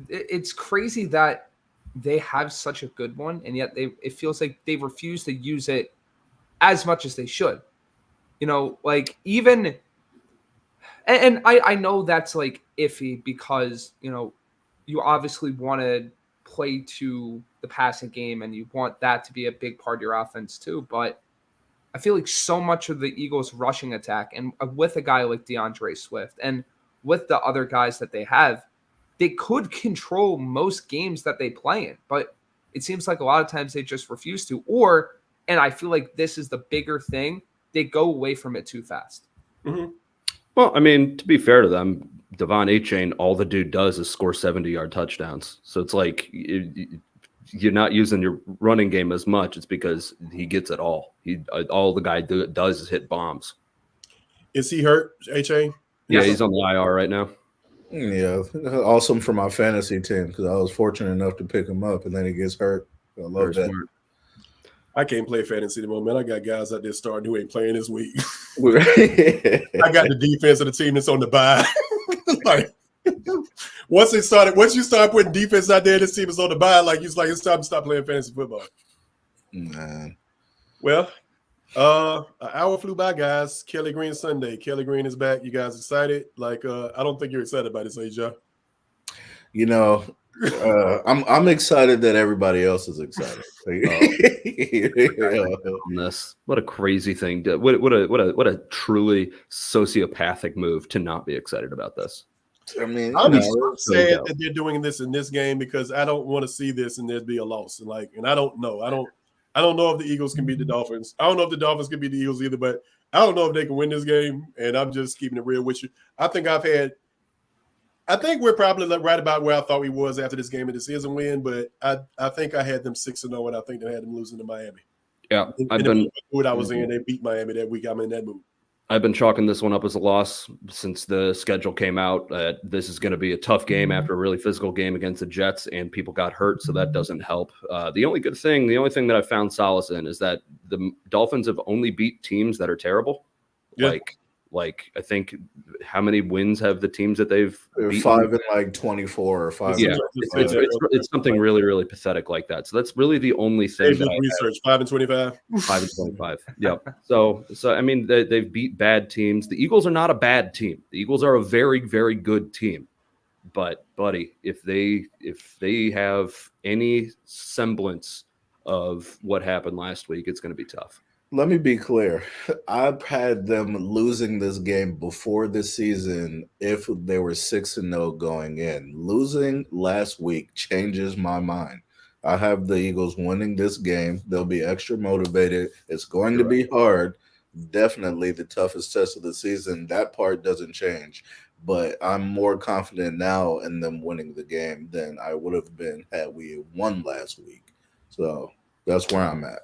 it's crazy that they have such a good one, and yet it feels like they refuse to use it as much as they should. You know, like even, and I know that's like iffy because, you know, you obviously want to play to the passing game and you want that to be a big part of your offense too. But I feel like so much of the Eagles' rushing attack, and with a guy like DeAndre Swift and with the other guys that they have, they could control most games that they play in. But it seems like a lot of times they just refuse to. And I feel like this is the bigger thing, they go away from it too fast. Mm-hmm. Well, I mean, to be fair to them, Devon Achane, all the dude does is score 70-yard touchdowns. So it's like you're not using your running game as much. It's because he gets it all. All the guy does is hit bombs. Is he hurt, Achane? Yeah, he's on the IR right now. Yeah, awesome for my fantasy team because I was fortunate enough to pick him up, and then he gets hurt. I love Very that. smart. I can't play fantasy anymore, man. I got guys out there starting who ain't playing this week. I I got the defense of the team that's on the bye. Like, once you start putting defense out there, this team is on the bye. Like it's time to stop playing fantasy football. Man. Well, an hour flew by, guys. Kelly Green Sunday. Kelly Green is back. You guys excited? Like, I don't think you're excited about it, Aja. You know, I'm excited that everybody else is excited. On this, what a crazy thing! What a truly sociopathic move to not be excited about this. I mean, I'm you so sad that they're doing this in this game because I don't want to see this and there'd be a loss. And I don't know. I don't know if the Eagles can beat the Dolphins. I don't know if the Dolphins can beat the Eagles either, but I don't know if they can win this game. And I'm just keeping it real with you. I think we're probably right about where I thought we was after this game, and this is a win. But I think I had them 6-0, and I think they had them losing to Miami. Yeah, I was in. They beat Miami that week. I'm in that mood. I've been chalking this one up as a loss since the schedule came out. This is going to be a tough game after a really physical game against the Jets, and people got hurt, so that doesn't help. The only thing that I found solace in is that the Dolphins have only beat teams that are terrible. Yeah. Like I think how many wins have the teams that they've beaten? 5 and like 24 or 5. Yeah, it's something really, really pathetic like that. So that's really the only thing. Research 5 and 25. 5 and 25. Yep. So I mean, they've beat bad teams. The Eagles are not a bad team. The Eagles are a very, very good team. But buddy, if they have any semblance of what happened last week, it's going to be tough. Let me be clear. I've had them losing this game before this season if they were 6-0 going in. Losing last week changes my mind. I have the Eagles winning this game. They'll be extra motivated. It's going to be hard. Definitely the toughest test of the season. That part doesn't change. But I'm more confident now in them winning the game than I would have been had we won last week. So that's where I'm at.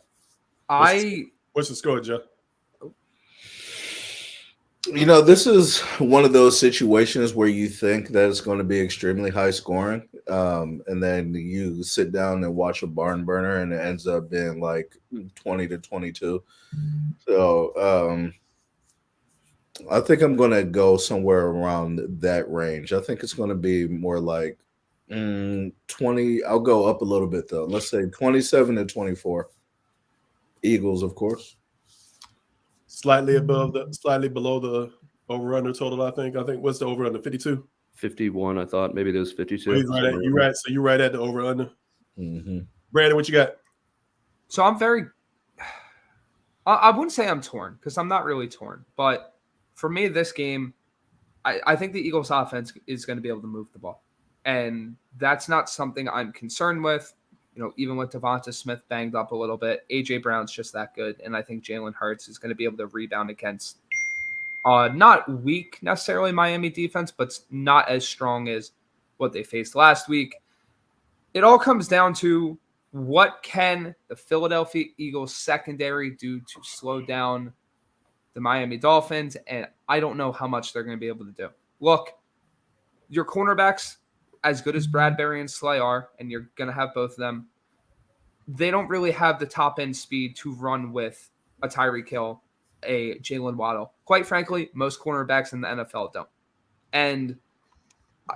What's the score, Joe? This is one of those situations where you think that it's going to be extremely high scoring, and then you sit down and watch a barn burner, and it ends up being like 20-22. So I think I'm going to go somewhere around that range. I think it's going to be more like 20. I'll go up a little bit though. Let's say 27-24. Eagles, of course. Slightly below the over-under total, I think. What's the over-under? 52? 51, I thought. Maybe there's 52. Oh, you're right. So you're right at the over-under. Mm-hmm. Brandon, what you got? So I'm I wouldn't say I'm torn because I'm not really torn. But for me, this game, I think the Eagles offense is going to be able to move the ball. And that's not something I'm concerned with. Even with Devonta Smith banged up a little bit, A.J. Brown's just that good. And I think Jalen Hurts is going to be able to rebound against not weak necessarily Miami defense, but not as strong as what they faced last week. It all comes down to what can the Philadelphia Eagles secondary do to slow down the Miami Dolphins, and I don't know how much they're going to be able to do. Look, your cornerbacks, as good as Bradbury and Slay are, and you're going to have both of them, they don't really have the top-end speed to run with a Tyreek Hill, a Jalen Waddle. Quite frankly, most cornerbacks in the NFL don't. And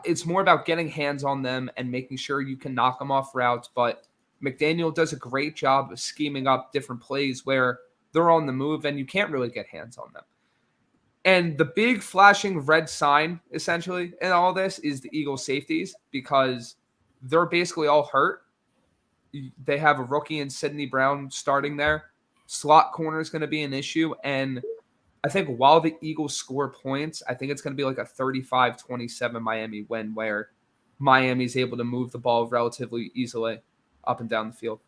it's more about getting hands on them and making sure you can knock them off routes, but McDaniel does a great job of scheming up different plays where they're on the move and you can't really get hands on them. And the big flashing red sign, essentially, in all this is the Eagles safeties because they're basically all hurt. They have a rookie in Sidney Brown starting there. Slot corner is going to be an issue. And I think while the Eagles score points, I think it's going to be like a 35-27 Miami win where Miami's able to move the ball relatively easily up and down the field.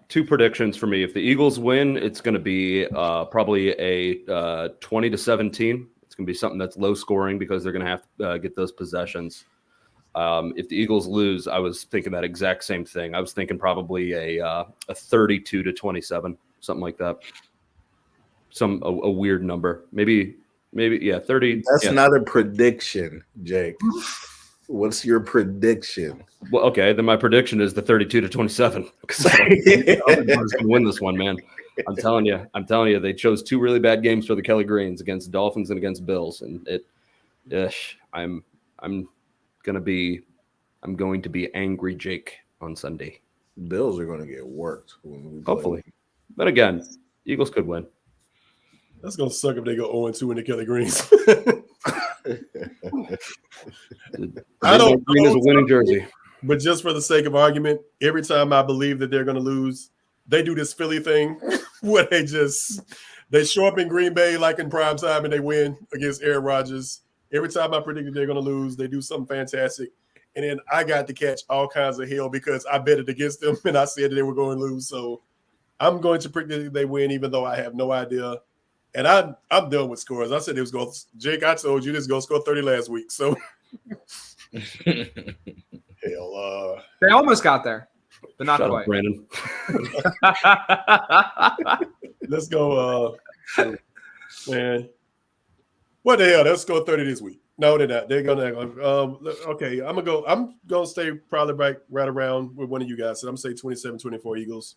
Two predictions for me. If the Eagles win, it's going to be probably a 20-17. It's going to be something that's low scoring because they're going to have to get those possessions. If the Eagles lose, I was thinking that exact same thing. I was thinking probably a 32-27, something like that. A weird number. Maybe 30. That's not a prediction, Jake. What's your prediction? Well, okay, then my prediction is the 32-27 because I'm going to win this one, man. I'm telling you, they chose two really bad games for the Kelly Greens against Dolphins and against Bills, and I'm going to be angry, Jake, on Sunday. Bills are going to get worked. Hopefully, but again, Eagles could win. That's going to suck if they go 0-2 in the Kelly Greens. I don't. Green is a winning jersey. But just for the sake of argument, every time I believe that they're going to lose, they do this Philly thing where they show up in Green Bay like in prime time and they win against Aaron Rodgers. Every time I predicted they're going to lose, they do something fantastic. And then I got to catch all kinds of hell because I betted against them and I said that they were going to lose. So I'm going to predict that they win even though I have no idea. And I'm done with scores. I said it was going to – Jake, I told you this was going to score 30 last week. So hell. They almost got there, but not Shut quite. up, Brandon. Let's go. Man. What the hell? They'll score 30 this week. No, they're not. They're gonna. Okay, I'm gonna stay probably right around with one of you guys. So I'm gonna say 27-24 Eagles.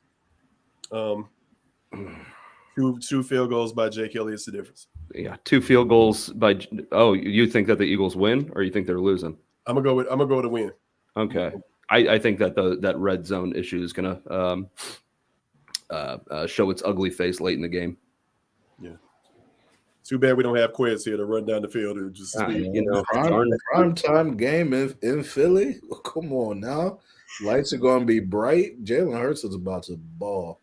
Two field goals by Jake Hill is the difference. Yeah, 2 field goals by. Oh, you think that the Eagles win, or you think they're losing? I'm gonna go with a win. Okay, I think that that red zone issue is gonna show its ugly face late in the game. Yeah. Too bad we don't have Quiz here to run down the field and just prime time game in Philly. Well, come on now, lights are going to be bright. Jalen Hurts is about to ball.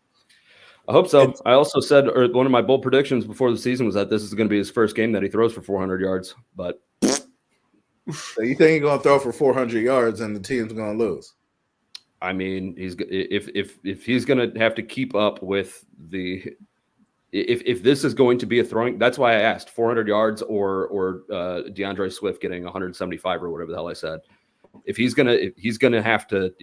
I hope so. I also said, or one of my bold predictions before the season was that this is going to be his first game that he throws for 400 yards. But so you think he's going to throw for 400 yards and the team's going to lose? I mean, if he's going to have to keep up with the. If this is going to be a throwing, that's why I asked 400 yards or DeAndre Swift getting 175 or whatever the hell I said. He's gonna have to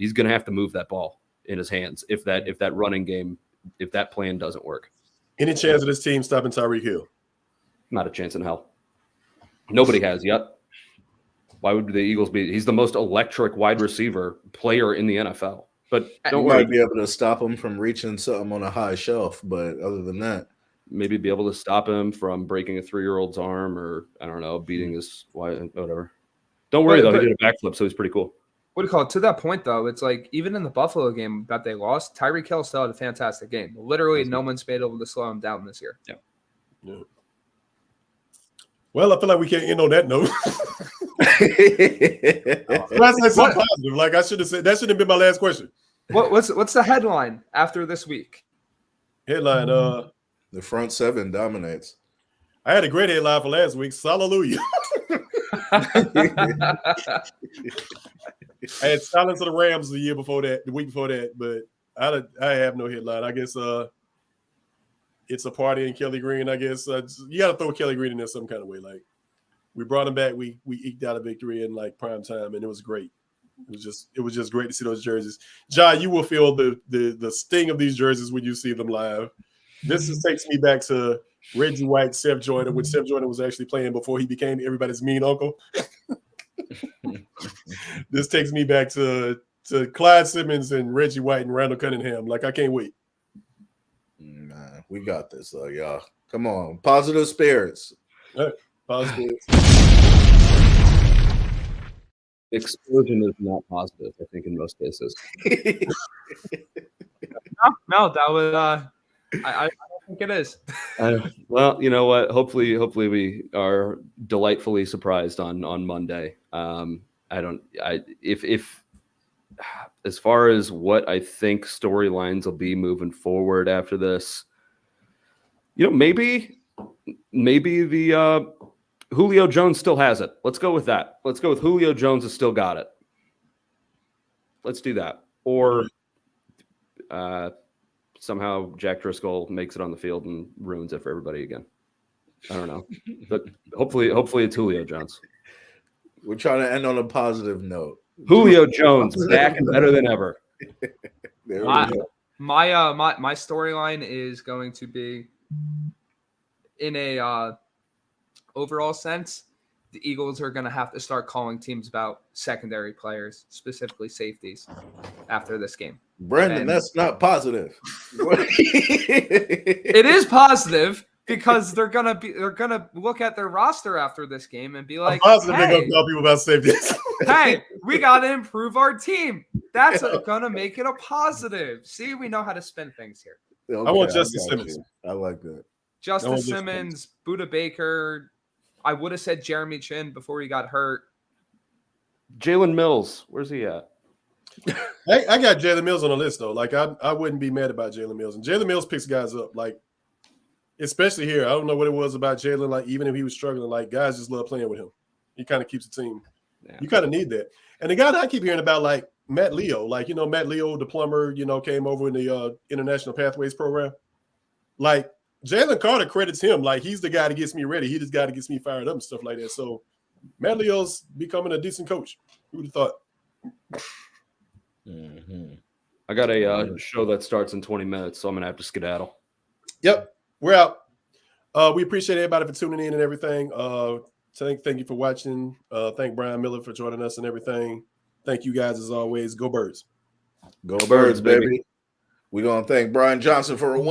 move that ball in his hands if that running game, if that plan doesn't work. Any chance of this team stopping Tyreek Hill? Not a chance in hell. Nobody has yet. Why would the Eagles be? He's the most electric wide receiver player in the NFL. But don't You worry. might be able to stop him from reaching something on a high shelf, but other than that, maybe be able to stop him from breaking a 3-year-old's arm, or I don't know, beating his wife, whatever. Don't worry though, he did a backflip, so he's pretty cool. What do you call it? To that point, though, it's like even in the Buffalo game that they lost, Tyreek Hill still had a fantastic game. Literally, no one's been able to slow him down this year. Yeah. Well, I feel like we can't end on that note. I said something positive. Like I should have said, that should have been my last question. What's the headline after this week? Headline: the front seven dominates. I had a great headline for last week. Hallelujah. I had silence of the Rams the week before that, but I have no headline. I guess it's a party in Kelly Green. I guess you got to throw Kelly Green in there some kind of way. Like we brought him back, we eked out a victory in like prime time, and it was great. It was just great to see those jerseys. John, you will feel the sting of these jerseys when you see them live. This just takes me back to Reggie White, Seth Joyner, when Seth Joyner was actually playing before he became everybody's mean uncle. This takes me back to Clyde Simmons and Reggie White and Randall Cunningham. Like, I can't wait. Man, we got this, though, y'all. Come on. Positive spirits. Positive. Explosion is not positive, I think, in most cases. No, that was I don't think it is. Well, you know what? Hopefully we are delightfully surprised on Monday. If as far as what I think storylines will be moving forward after this, maybe the Julio Jones still has it. Let's go with that. Let's go with Julio Jones has still got it. Let's do that. Or somehow Jack Driscoll makes it on the field and ruins it for everybody again. I don't know. But hopefully it's Julio Jones. We're trying to end on a positive note. Julio Jones back and better than ever. My storyline is going to be in a overall sense. The Eagles are going to have to start calling teams about secondary players, specifically safeties, after this game. Brandon, that's not positive. It is positive because they're gonna look at their roster after this game and be like, I'm positive they're gonna tell people about safeties. Hey, we gotta improve our team. That's gonna make it a positive. See, we know how to spin things here. Okay, I want Justice Simmons. I like that. Justice Simmons, Budda Baker. I would have said Jeremy Chin before he got hurt. Jalen Mills, where's he at? I got Jalen Mills on the list though. Like I wouldn't be mad about Jalen Mills, and Jalen Mills picks guys up. Like especially here, I don't know what it was about Jalen. Like even if he was struggling, like guys just love playing with him. He kind of keeps the team. Yeah. You kind of need that. And the guy that I keep hearing about, like Matt Leo, like Matt Leo, the plumber, came over in the International Pathways program. Like Jalen Carter credits him, like he's the guy that gets me ready. He's the guy that gets me fired up and stuff like that. So Matt Leo's becoming a decent coach. Who would have thought? Mm-hmm. I got a show that starts in 20 minutes, so I'm gonna have to skedaddle. Yep, we're out. We appreciate everybody for tuning in and everything. Thank you for watching. Thank Brian Miller for joining us and everything. Thank you guys as always. Go Birds. Go Birds, baby. We're gonna thank Brian Johnson for a win.